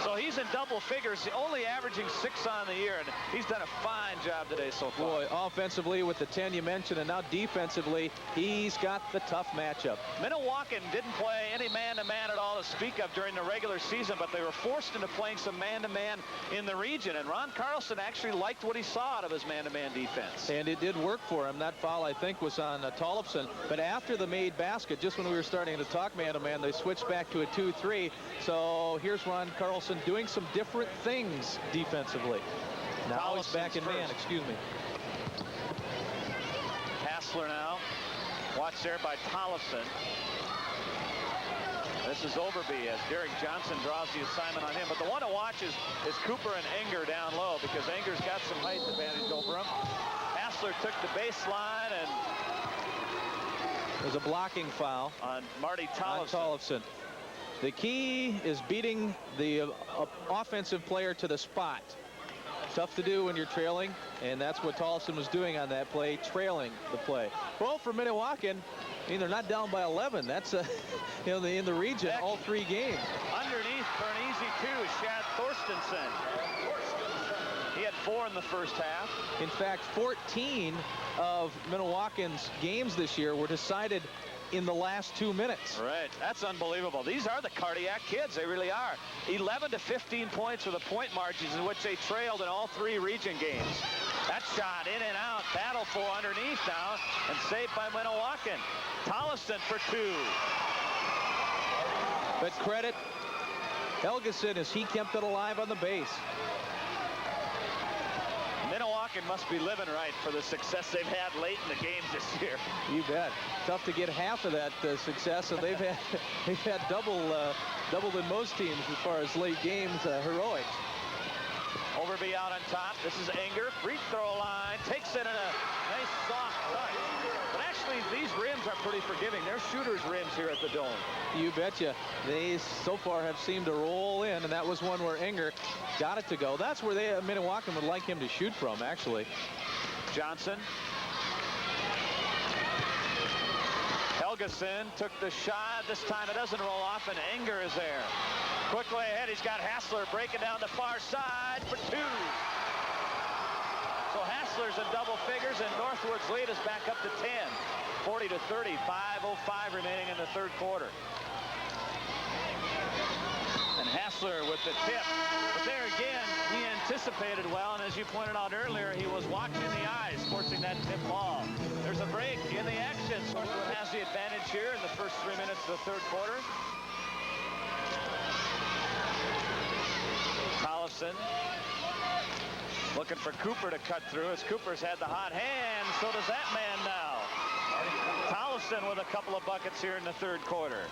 So he's in double figures, only averaging 6 on the year, and he's done a fine job today so far. Boy, offensively with the 10 you mentioned, and now defensively, he's got the tough matchup. Minnewaukan didn't play any man-to-man at all to speak of during the regular season, but they were forced into playing some man-to-man in the region, and Ron Carlson actually liked what he saw out of his man-to-man defense. And it did work for him. That foul, I think, was on Tollefson. But after the made basket, just when we were starting to talk man-to-man, they switched back to a 2-3. So here's Ron Carlson doing some different things defensively. Now he's back in man, excuse me. Hassler now. Watch there by Tollefson. This is Overby as Derek Johnson draws the assignment on him. But the one to watch is Cooper and Enger down low, because Enger's got some height advantage over him. Hassler took the baseline, and there's a blocking foul on Marty Tollefson. On Tollefson. The key is beating the offensive player to the spot. Tough to do when you're trailing, and that's what Tollefson was doing on that play, trailing the play. Well, for Minnewaukan, I mean, they're not down by 11. That's in the region, all 3 games. Underneath for an easy 2, Shad Thorstensen. He had 4 in the first half. In fact, 14 of Minnewaukan's games this year were decided in the last 2 minutes. Right, that's unbelievable. These are the cardiac kids, they really are. 11 to 15 points for the point margins in which they trailed in all 3 region games. That shot in and out, battle for underneath now, and saved by Minnewaukan. Tollefson for 2. But credit Helgeson as he kept it alive on the base. Minnewaukan must be living right for the success they've had late in the games this year. You bet. Tough to get half of that success, and they've had double than most teams as far as late games heroics. Overby out on top. This is Enger. Free throw line. Takes it in a nice soft touch. But actually, these rims are pretty forgiving. They're shooters' rims here at the Dome. You betcha. They so far have seemed to roll in, and that was one where Enger got it to go. That's where Minnewaukan would like him to shoot from, actually. Johnson. Helgeson took the shot. This time it doesn't roll off, and Enger is there. Quickly ahead, he's got Hassler breaking down the far side for 2. So Hassler's in double figures, and Northwood's lead is back up to 10. 40 to 30, 5:05 remaining in the third quarter. And Hassler with the tip. But there again, he anticipated well, and as you pointed out earlier, he was watching the eyes, forcing that tip ball. There's a break in the action. Northwood has the advantage here in the first 3 minutes of the third quarter. Tollefson looking for Cooper to cut through, as Cooper's had the hot hand. So does that man now. Tollefson with a couple of buckets here in the third quarter.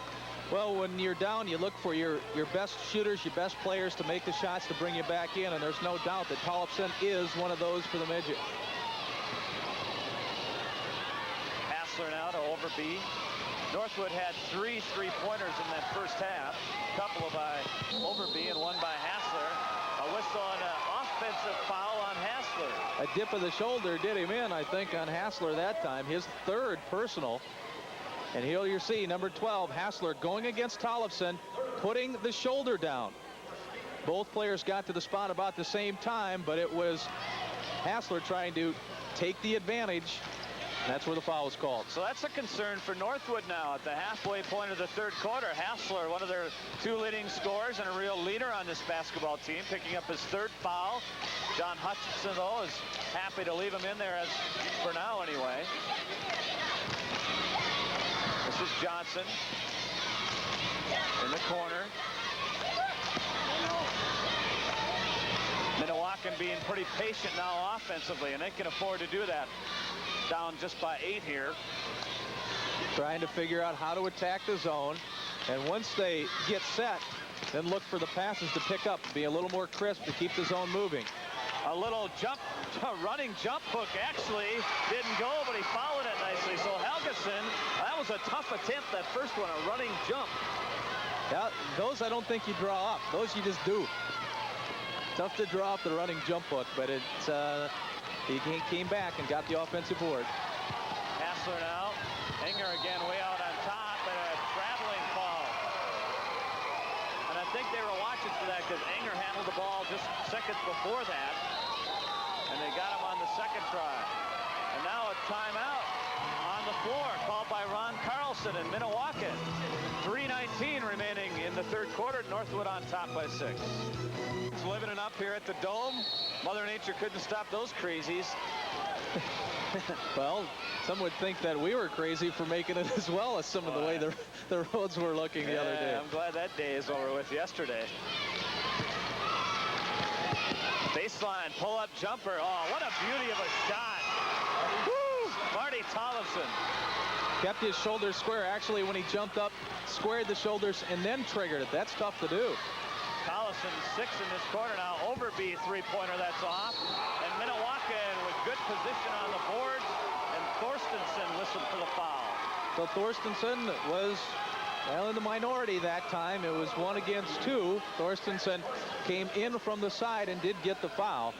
Well, when you're down, you look for your best shooters, your best players to make the shots to bring you back in, and there's no doubt that Tollefson is one of those for the midget. Hassler now to Overby. Northwood had 3 3-pointers in that first half. A couple by Overby and one by Hassler. A whistle and an offensive foul on Hassler. A dip of the shoulder did him in, I think, on Hassler that time. His 3rd personal. And here you see number 12, Hassler, going against Tollefson, putting the shoulder down. Both players got to the spot about the same time, but it was Hassler trying to take the advantage. That's where the foul was called. So that's a concern for Northwood now at the halfway point of the third quarter. Hassler, one of their 2 leading scorers and a real leader on this basketball team, picking up his 3rd foul. John Hutchinson, though, is happy to leave him in there, as for now anyway. This is Johnson in the corner. Minnewaukan being pretty patient now offensively, and they can afford to do that. Down just by 8 here. Trying to figure out how to attack the zone, and once they get set, then look for the passes to pick up, be a little more crisp to keep the zone moving. A little running jump hook actually didn't go, but he followed it nicely. So Helgeson, that was a tough attempt, that first one, a running jump. Yeah, those I don't think you draw up. Those you just do. Tough to draw up the running jump hook, but it's he came back and got the offensive board. Hassler now. Enger again way out on top, and a traveling call. And I think they were watching for that because Enger handled the ball just seconds before that. And they got him on the second try. And now a timeout on the floor called by Ron Carlson in Minnewaukan. 3:19 remaining in the third quarter. Northwood on top by 6. It's living it up here at the Dome. Mother Nature couldn't stop those crazies. Well, some would think that we were crazy for making it as well as some of the way the roads were looking the other day. I'm glad that day is over with yesterday. Baseline pull-up jumper. Oh, what a beauty of a shot. Woo! Marty Tollefson. Kept his shoulders square. Actually, when he jumped up, squared the shoulders and then triggered it. That's tough to do. Tollefson 6 in this quarter now. Overby three-pointer, that's off. And Minnewaukan with good position on the boards. And Thorstensen whistled for the foul. So Thorstensen was, well, in the minority that time. It was 1 against 2. Thorstensen came in from the side and did get the foul.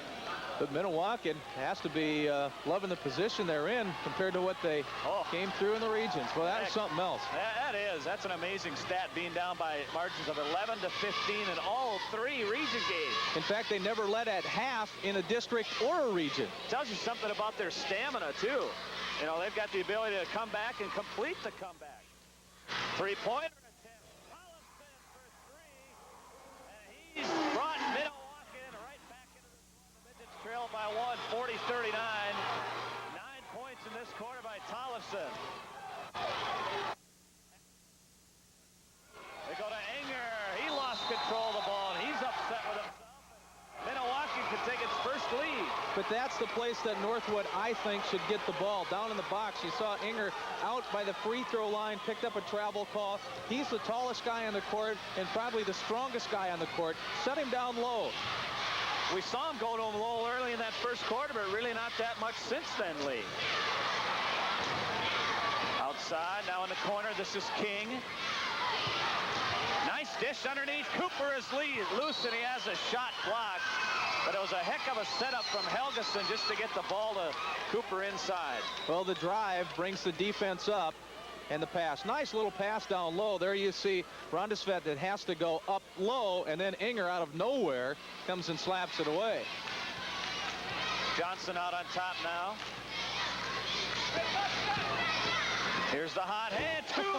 But Minnewaukan has to be loving the position they're in compared to what they came through in the regions. Well, that was something else. That is. That's an amazing stat, being down by margins of 11 to 15 in all 3 region games. In fact, they never led at half in a district or a region. Tells you something about their stamina, too. You know, they've got the ability to come back and complete the comeback. Three-pointer attempt. Tollefson for 3. And he's brought Minnewaukan right back into this one. The Midgets trail by 1, 40-39. 9 points in this quarter by Tollefson. They go to Enger. He lost control of the ball, and he's upset with himself. Minnewaukan could take its first lead. But that's the place that Northwood, I think, should get the ball. Down in the box, you saw Enger out by the free throw line, picked up a travel call. He's the tallest guy on the court and probably the strongest guy on the court. Shut him down low. We saw him go to him low early in that first quarter, but really not that much since then, Lee. Outside, now in the corner, this is King. Nice dish underneath. Cooper is loose, and he has a shot blocked. But it was a heck of a setup from Helgeson just to get the ball to Cooper inside. Well, the drive brings the defense up, and the pass. Nice little pass down low. There you see Rondesvet that has to go up low, and then Enger out of nowhere comes and slaps it away. Johnson out on top now. Here's the hot hand. 2 more!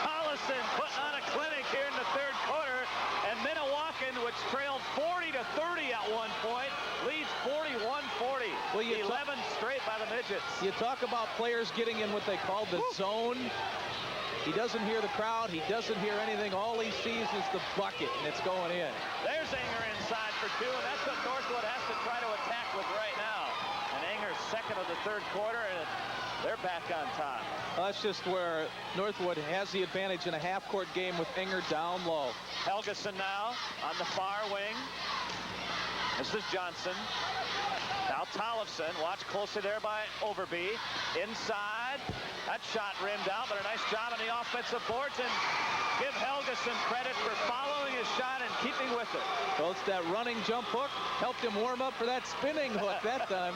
Tollefson putting on a clinic here in the third quarter. And Minnewaukan, which trailed 40-30 at one point, leads 41-40. Well, 11 straight by the Midgets. You talk about players getting in what they call the zone. He doesn't hear the crowd. He doesn't hear anything. All he sees is the bucket, and it's going in. There's Enger inside for 2, and that's what Northwood has to try to attack with right now. And Enger's second of the third quarter, and they're back on top. That's just where Northwood has the advantage in a half-court game with Enger down low. Helgeson now on the far wing. This is Johnson. Now Tollefson. Watch closely there by Overby. Inside. That shot rimmed out, but a nice job on the offensive boards. And give Helgeson credit for following his shot and keeping with it. Well, it's that running jump hook. Helped him warm up for that spinning hook that time.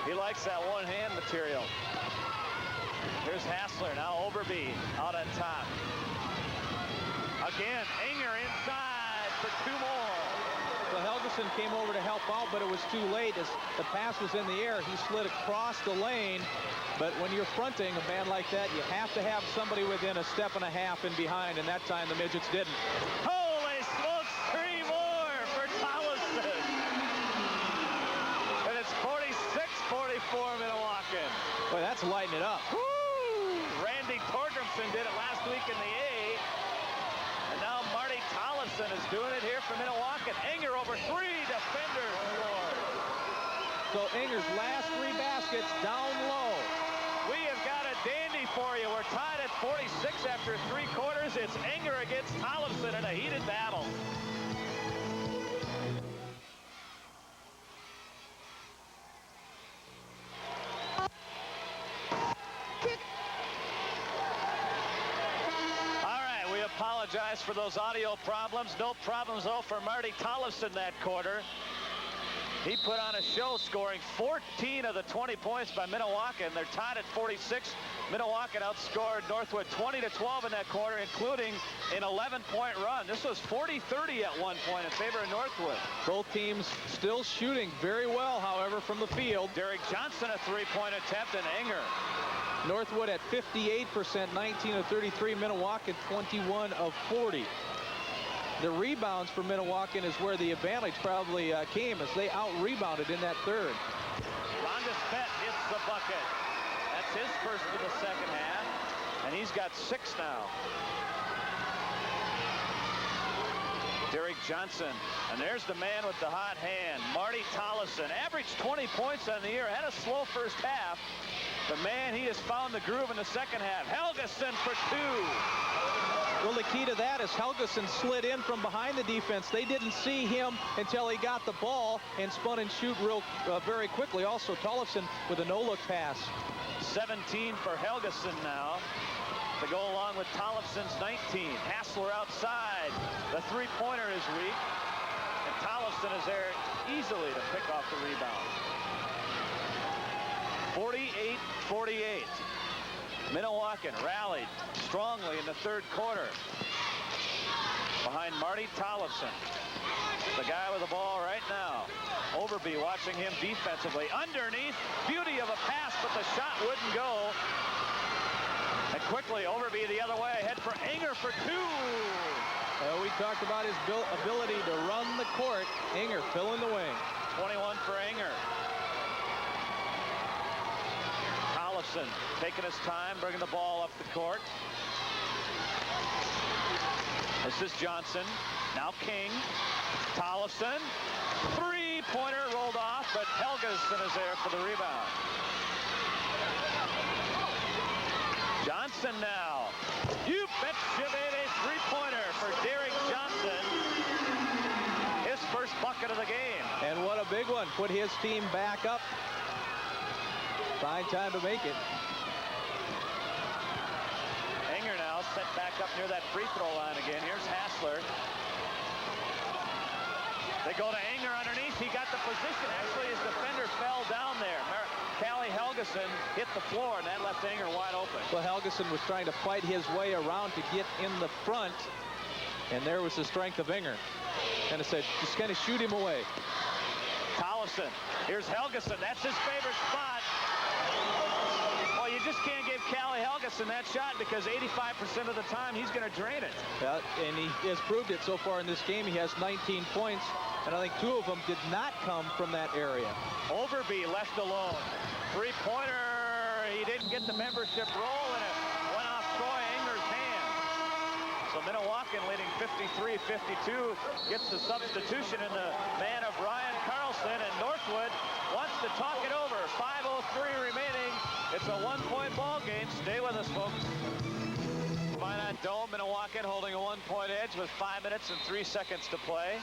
He likes that one-hand material. Here's Hassler. Now Overby out on top. Again, Enger inside for 2 more. So Helgeson came over to help out, but it was too late. As the pass was in the air, he slid across the lane. But when you're fronting a man like that, you have to have somebody within a step and a half in behind, and that time the Midgets didn't. Holy smokes, 3 more for Tollefson. And it's 46-44 Minnewaukan. Boy, that's lighting it up. Woo! Randy Torgrimson did it last week in the A. And now Marty Tollefson is doing it here for Minnewaukan. Enger over 3 defenders. So Enger's last 3 baskets down low. We have got a dandy for you. We're tied at 46 after 3 quarters. It's Enger against Tollefson in a heated battle. apologize for those audio problems. No problems, though, for Marty Tollefson that quarter. He put on a show, scoring 14 of the 20 points by Minnewaukan. They're tied at 46. Minnewaukan outscored Northwood 20-12 in that quarter, including an 11-point run. This was 40-30 at one point in favor of Northwood. Both teams still shooting very well, however, from the field. Derek Johnson, a three-point attempt, and Enger. Northwood at 58%, 19 of 33. Minnewaukan 21 of 40. The rebounds for Minnewaukan is where the advantage probably came, as they out-rebounded in that third. Rondis Fett hits the bucket. That's his first of the second half, and he's got 6 now. Derek Johnson, and there's the man with the hot hand, Marty Tollefson. Averaged 20 points on the year, had a slow first half, but man, he has found the groove in the second half. Helgeson for 2. Well, the key to that is Helgeson slid in from behind the defense. They didn't see him until he got the ball and spun and shoot very quickly. Also, Tollefson with a no-look pass. 17 for Helgeson now to go along with Tollefson's 19. Hassler outside. The three-pointer is weak, and Tollefson is there easily to pick off the rebound. 48-48. Minnewaukan rallied strongly in the third quarter behind Marty Tollefson. The guy with the ball right now. Overby watching him defensively. Underneath, beauty of a pass, but the shot wouldn't go. And quickly, Overby the other way. Head for Enger for 2. We talked about his ability to run the court. Enger filling the wing. 21 for Enger. Tollefson taking his time, bringing the ball up the court. This is Johnson. Now King. Tollefson. Three-pointer rolled off, but Helgeson is there for the rebound. Johnson now. You betcha, baby. Three-pointer for Derek Johnson. His first bucket of the game. And what a big one. Put his team back up. Fine time to make it. Enger now set back up near that free throw line again. Here's Hassler. They go to Enger underneath. He got the position. Actually, his defender fell down there. Callie Helgeson hit the floor, and that left Enger wide open. Well, Helgeson was trying to fight his way around to get in the front, and there was the strength of Enger. And it said, just kind of shoot him away. Tollefson. Here's Helgeson. That's his favorite spot. Well, you just can't give Callie Helgeson that shot because 85% of the time he's going to drain it. Yeah, and he has proved it so far in this game. He has 19 points, and I think 2 of them did not come from that area. Overby left alone. Three-pointer. He didn't get the membership roll, and it went off Troy Enger's hand. So Minnewaukan leading 53-52 gets the substitution in the man of Ryan Carlson, and Northwood wants to talk it over. 5:03 remaining. It's a one-point ball game. Stay with us, folks. Minot Dome, Minnewaukan holding a one-point edge with 5 minutes and 3 seconds to play.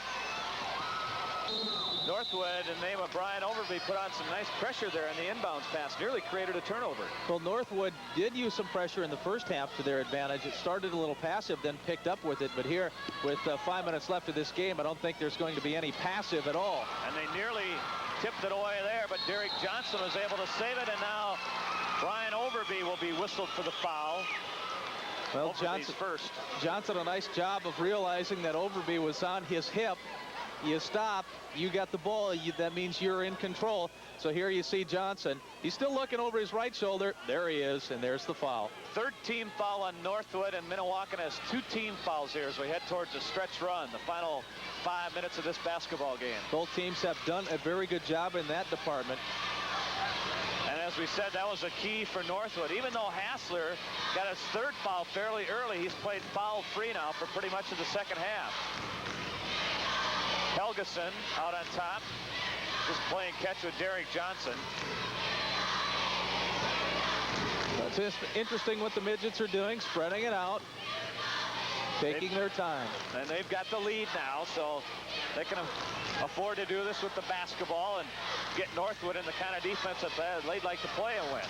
Northwood, in the name of Brian Overby, put on some nice pressure there in the inbounds pass. Nearly created a turnover. Well, Northwood did use some pressure in the first half to their advantage. It started a little passive, then picked up with it. But here, with 5 minutes left of this game, I don't think there's going to be any passive at all. And they nearly tipped it away there, but Derek Johnson was able to save it, and now Brian Overby will be whistled for the foul. Well, Johnson, a nice job of realizing that Overby was on his hip. You stop, you got the ball, that means you're in control. So here you see Johnson. He's still looking over his right shoulder. There he is, and there's the foul. Third team foul on Northwood, and Minnewaukan has 2 team fouls here as we head towards a stretch run, the final 5 minutes of this basketball game. Both teams have done a very good job in that department. And as we said, that was a key for Northwood. Even though Hassler got his third foul fairly early, he's played foul-free now for pretty much of the second half. Helgeson out on top, just playing catch with Derek Johnson. It's interesting what the midgets are doing, spreading it out, taking their time. And they've got the lead now, so they can afford to do this with the basketball and get Northwood in the kind of defense that they'd like to play and win.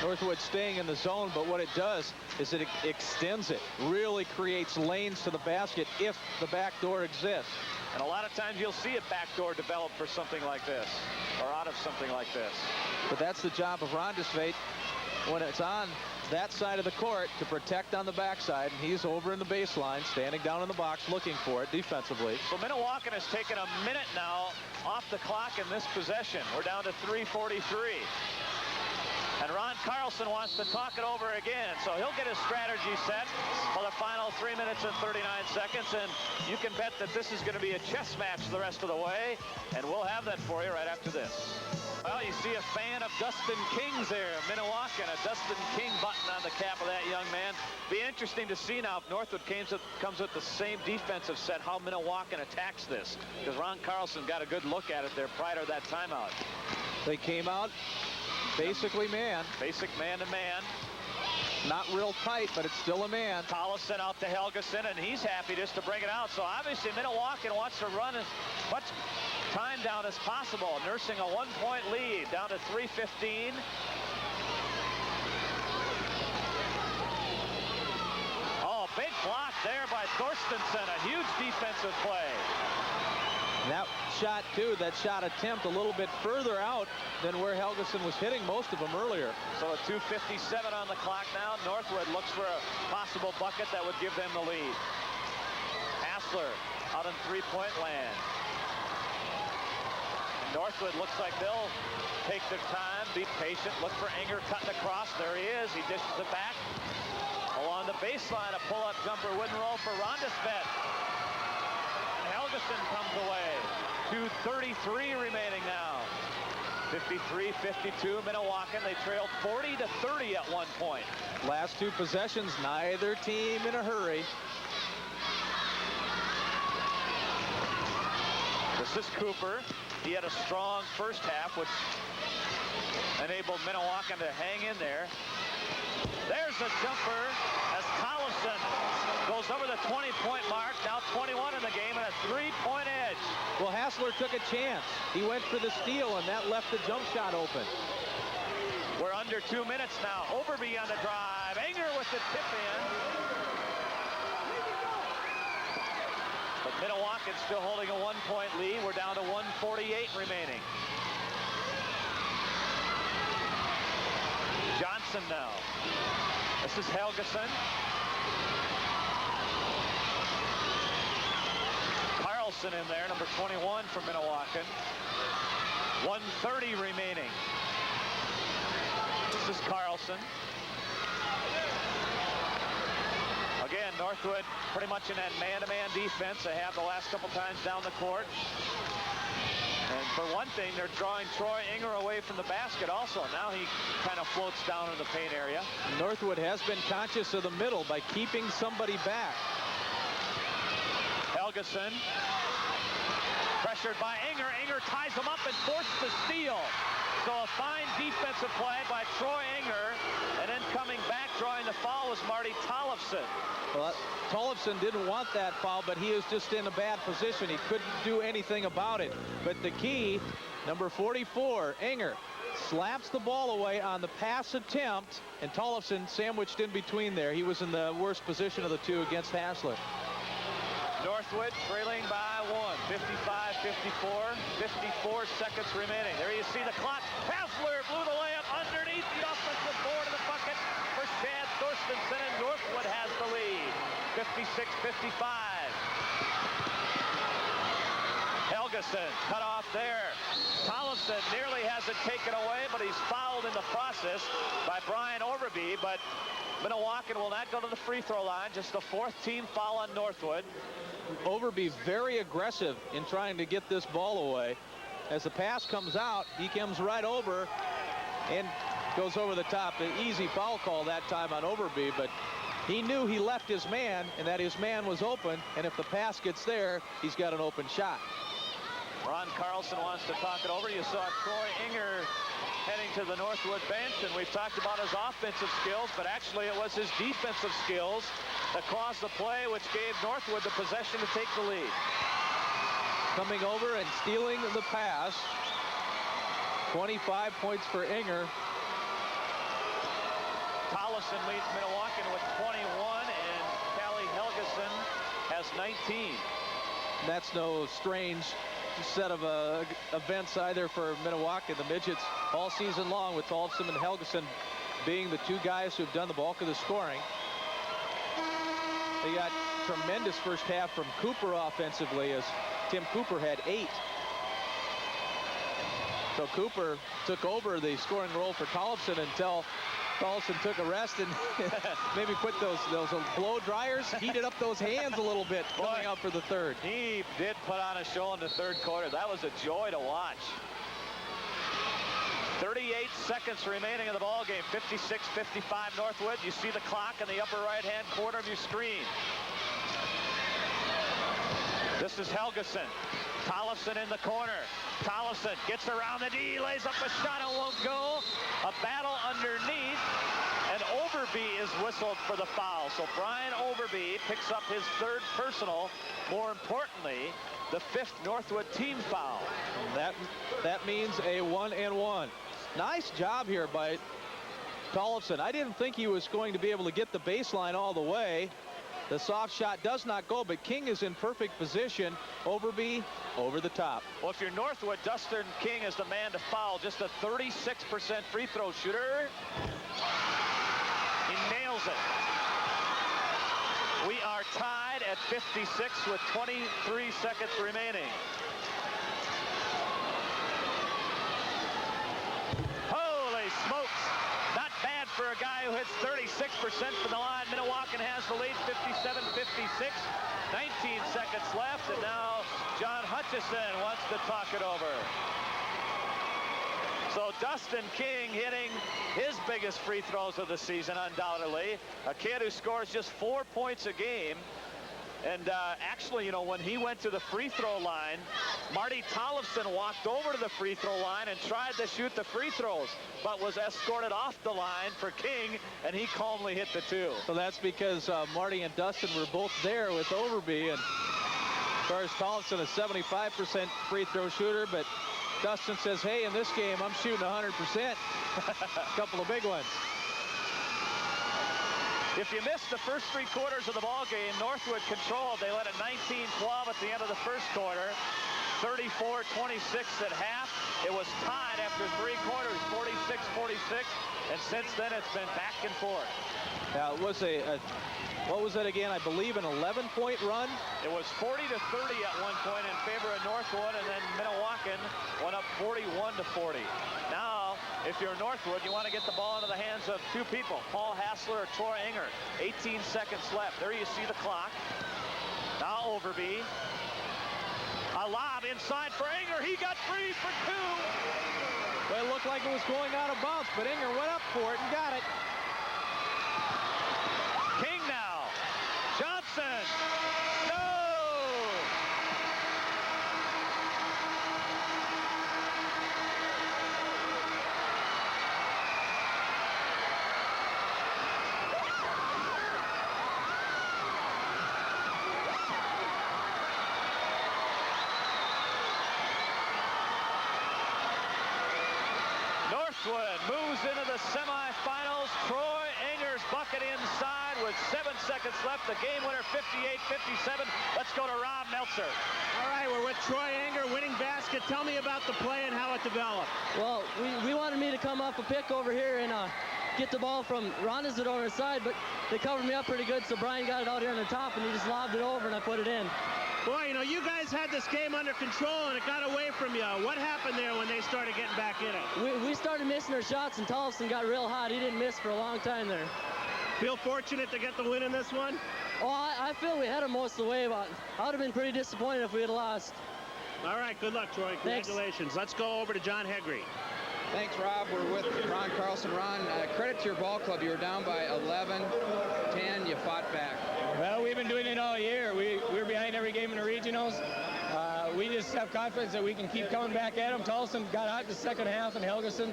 Northwood staying in the zone, but what it does is it extends it, really creates lanes to the basket if the back door exists. And a lot of times you'll see a backdoor develop for something like this, or out of something like this. But that's the job of Rondersveit when it's on that side of the court to protect on the backside, and he's over in the baseline, standing down in the box, looking for it defensively. So Minnewaukan has taken a minute now off the clock in this possession. We're down to 3:43. And Ron Carlson wants to talk it over again, so he'll get his strategy set for the final 3 minutes and 39 seconds, and you can bet that this is going to be a chess match the rest of the way, and we'll have that for you right after this. Well, you see a fan of Dustin King's there, Minnewaukan, a Dustin King button on the cap of that young man. Be interesting to see now if Northwood comes with the same defensive set, how Minnewaukan attacks this, because Ron Carlson got a good look at it there prior to that timeout. They came out basically man. Basic man-to-man. Not real tight, but it's still a man. Tollefson out to Helgeson, and he's happy just to bring it out. So obviously Minnewaukan wants to run as much time down as possible, nursing a 1-point lead down to 3:15. Oh, big block there by Thorstensen, a huge defensive play. That shot, too, that shot attempt a little bit further out than where Helgeson was hitting most of them earlier. So a 2:57 on the clock now. Northwood looks for a possible bucket that would give them the lead. Hassler out in three-point land. Northwood looks like they'll take their time, be patient, look for Enger cutting across. There he is. He dishes it back. Along the baseline, a pull-up jumper wouldn't roll for Rondersveit. Helgeson comes away. 2:33 remaining now. 53-52, Minnewaukan. They trailed 40-30 at one point. Last two possessions, neither team in a hurry. This is Cooper. He had a strong first half, which enabled Minnewaukan to hang in there. There's a jumper as Tollefson goes over the 20-point mark. Now 21 in the game and a three-point edge. Well, Hassler took a chance. He went for the steal, and that left the jump shot open. We're under 2 minutes now. Overby on the drive. Enger with the tip in. But Minnewaukan still holding a 1-point lead. We're down to 1:48 remaining. Johnson now. This is Helgeson. Carlson in there, number 21 for Minnewaukan. 1:30 remaining. This is Carlson. Again, Northwood pretty much in that man-to-man defense. They have the last couple times down the court. And for one thing, they're drawing Troy Enger away from the basket also. Now he kind of floats down in the paint area. Northwood has been conscious of the middle by keeping somebody back. Helgeson. Pressured by Enger. Enger ties him up and forced the steal. So a fine defensive play by Troy Enger. And then coming back, drawing the foul was Marty Tollefson. Well, Tollefson didn't want that foul, but he was just in a bad position. He couldn't do anything about it. But the key, number 44, Enger, slaps the ball away on the pass attempt, and Tollefson sandwiched in between there. He was in the worst position of the two against Hassler. Northwood trailing by 1, 55-54, 54 seconds remaining. There you see the clock. Hassler blew the layup underneath the offensive board of the bucket for Chad Thorstensen, and Northwood has the lead. 56-55. Helgeson cut off there. Tollefson nearly has it taken away, but he's fouled in the process by Brian Overby. But Minnewaukan will not go to the free throw line. Just the fourth team foul on Northwood. Overby very aggressive in trying to get this ball away. As the pass comes out, he comes right over and goes over the top. An easy foul call that time on Overby, but he knew he left his man and that his man was open, and if the pass gets there, he's got an open shot. Ron Carlson wants to talk it over. You saw Troy Enger heading to the Northwood bench, and we've talked about his offensive skills, but actually it was his defensive skills that caused the play, which gave Northwood the possession to take the lead. Coming over and stealing the pass. 25 points for Enger. Tollefson leads Minnewaukan with 21, and Callie Helgeson has 19. That's no strange set of events either for Minnewaukan. The midgets all season long with Tollefson and Helgeson being the two guys who've done the bulk of the scoring. They got tremendous first half from Cooper offensively, as Tim Cooper had 8. So Cooper took over the scoring role for Tollefson until Tollefson took a rest and maybe put those blow dryers, heated up those hands a little bit coming out for the third. He did put on a show in the third quarter. That was a joy to watch. 38 seconds remaining in the ball game. 56-55 Northwood. You see the clock in the upper right-hand corner of your screen. This is Helgeson. Tollefson in the corner. Tollefson gets around the D, lays up a shot, it won't go. A battle underneath, and Overby is whistled for the foul. So Brian Overby picks up his 3rd personal. More importantly, the 5th Northwood team foul. That means a 1-and-1. Nice job here by Tollefson. I didn't think he was going to be able to get the baseline all the way. The soft shot does not go, but King is in perfect position. Overby over the top. Well, if you're Northwood, Dustin King is the man to foul. Just a 36% free throw shooter. He nails it. We are tied at 56 with 23 seconds remaining. Holy smokes. Not bad for a guy who hits 36% from the line. Minnewaukan has the lead, 57-56. 19 seconds left, and now John Hutchison wants to talk it over. So Dustin King hitting his biggest free throws of the season, undoubtedly. A kid who scores just 4 points a game. And actually, you know, when he went to the free throw line, Marty Tollefson walked over to the free throw line and tried to shoot the free throws, but was escorted off the line for King, and he calmly hit the 2. So that's because Marty and Dustin were both there with Overby, and as far as Tollefson, a 75% free throw shooter, but Dustin says, hey, in this game, I'm shooting 100%. A couple of big ones. If you missed the first 3 quarters of the ball game, Northwood controlled. They led at 19-12 at the end of the first quarter, 34-26 at half. It was tied after 3 quarters, 46-46, and since then it's been back and forth. Now it was what was that again? I believe an 11-point run. It was 40-30 at one point in favor of Northwood, and then Minnewaukan went up 41-40. Now, if you're Northwood, you want to get the ball into the hands of 2 people, Paul Hassler or Troy Enger. 18 seconds left. There you see the clock. Now Overby. A lob inside for Enger. He got free for 2. Well, it looked like it was going out of bounds, but Enger went up for it and got it. King now. Johnson. No! Northwood moves into the semifinals. Troy Enger's bucket inside with 7 seconds left. The game winner, 58-57. Let's go to Rob Meltzer. All right, we're with Troy Enger, winning basket. Tell me about the play and how it developed. Well, we wanted me to come off a pick over here and get the ball from Ronda's it over the side, but they covered me up pretty good, so Brian got it out here on the top, and he just lobbed it over, and I put it in. Boy, you know, you guys had this game under control, and it got away from you. What happened there when they started getting back in it? We started missing our shots, and Tollefson got real hot. He didn't miss for a long time there. Feel fortunate to get the win in this one? Oh, I feel we had him most of the way, but I would have been pretty disappointed if we had lost. All right, good luck, Troy. Congratulations. Thanks. Let's go over to John Hegre. Thanks, Rob. We're with Ron Carlson. Ron, credit to your ball club. You were down by 11-10. You fought back. Well, we've been doing it all year. We're behind every game in the regionals. We just have confidence that we can keep coming back at them. Tollefson got out in the second half, and Helgeson.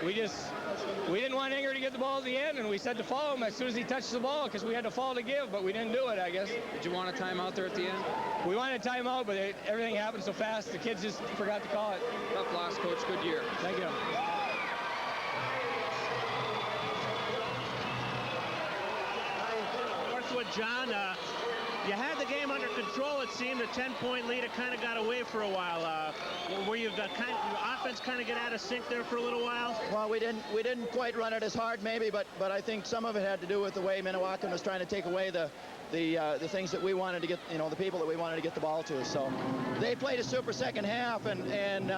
We didn't want Enger to get the ball at the end, and we said to follow him as soon as he touched the ball because we had to fall to give, but we didn't do it, I guess. Did you want a timeout there at the end? We wanted a timeout, but everything happened so fast, the kids just forgot to call it. Tough loss, Coach. Good year. Thank you. John, you had the game under control. It seemed a 10-point lead. It kind of got away for a while. Were you your offense kind of get out of sync there for a little while? Well, we didn't quite run it as hard, maybe, but I think some of it had to do with the way Minnewaukan was trying to take away the things that we wanted to get, the people that we wanted to get the ball to. So they played a super second half, and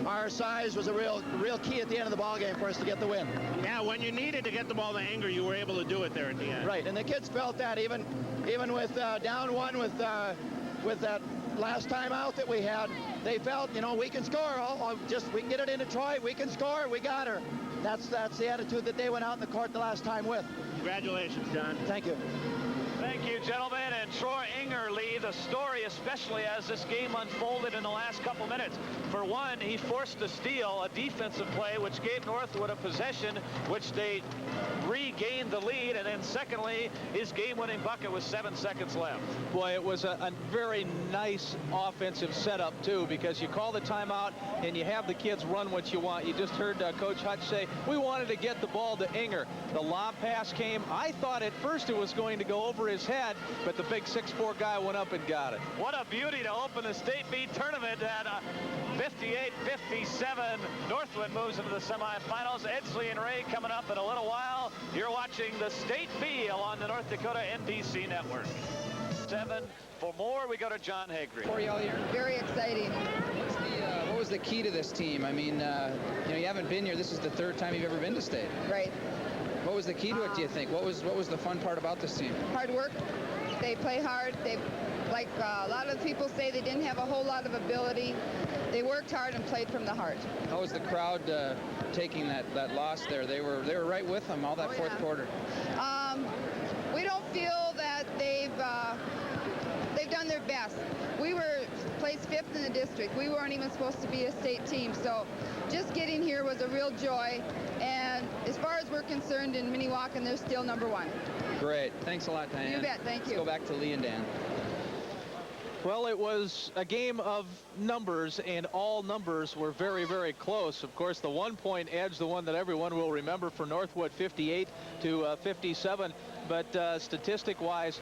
our size was a real key at the end of the ball game for us to get the win. Yeah, when you needed to get the ball to Anger, you were able to do it there at the end. Right, and the kids felt that even with down one with that last time out that we had, they felt, we can score. We can get it into Troy. We can score. We got her. That's the attitude that they went out in the court the last time with. Congratulations, John. Thank you. Thank you, gentlemen. And Troy Ingerly, the story, especially as this game unfolded in the last couple minutes. For one, he forced a steal, a defensive play, which gave Northwood a possession, which they regained the lead. And then secondly, his game-winning bucket with 7 seconds left. Boy, it was a very nice offensive setup, too, because you call the timeout and you have the kids run what you want. You just heard Coach Hutch say, we wanted to get the ball to Inger. The lob pass came. I thought at first it was going to go over his head, but the big 6'4" guy went up and got it. What a beauty to open the State B tournament at 58-57. Northwood moves into the semifinals. Edsley and Ray coming up in a little while. You're watching the State B along the North Dakota NBC network. 7. For more, we go to John Haggerty. For you all year. Very exciting. What was the key to this team? I mean, you haven't been here. This is the 3rd time you've ever been to State. Right. What was the key to it, do you think? What was the fun part about this team? Hard work. They play hard. They, like a lot of people say, they didn't have a whole lot of ability. They worked hard and played from the heart. How was the crowd taking that loss there? They were right with them all that fourth quarter. We don't feel that they've done their best. We were placed 5th in the district. We weren't even supposed to be a state team. So just getting here was a real joy. And as far as we're concerned in Minnewaukan, they're still number 1. Great. Thanks a lot, Diane. You bet. Thank you. Let's go back to Lee and Dan. Well, it was a game of numbers, and all numbers were very, very close. Of course, the 1-point edge, the one that everyone will remember for Northwood, 58-57. But statistic-wise,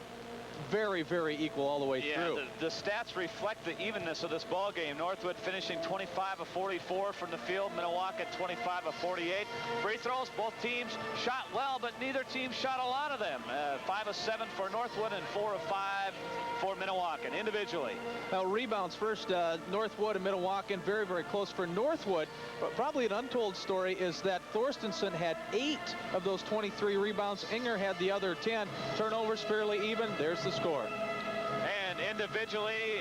very, very equal all the way through. The stats reflect the evenness of this ball game. Northwood finishing 25 of 44 from the field. Minnewaukan 25 of 48. Free throws, both teams shot well, but neither team shot a lot of them. 5 of 7 for Northwood and 4 of 5 for Minnewaukan individually. Now, rebounds first, Northwood and Minnewaukan very, very close for Northwood. But probably an untold story is that Thorstensen had 8 of those 23 rebounds. Inger had the other 10. Turnovers fairly even. There's the score. And individually,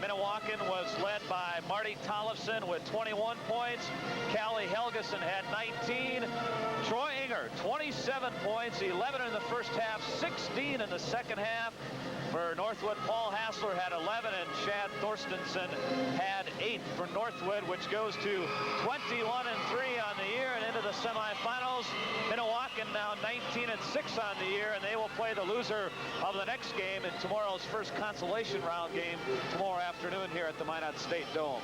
Minnewaukan was led by Marty Tollefson with 21 points. Callie Helgeson had 19. Troy Inger, 27 points, 11 in the first half, 16 in the second half. For Northwood, Paul Hassler had 11, and Chad Thorstensen had 8 for Northwood, which goes to 21-3 on the year and into the semifinals. Minnewaukan now 19-6 on the year, and they will play the loser of the next game in tomorrow's first consolation round game tomorrow afternoon here at the Minot State Dome.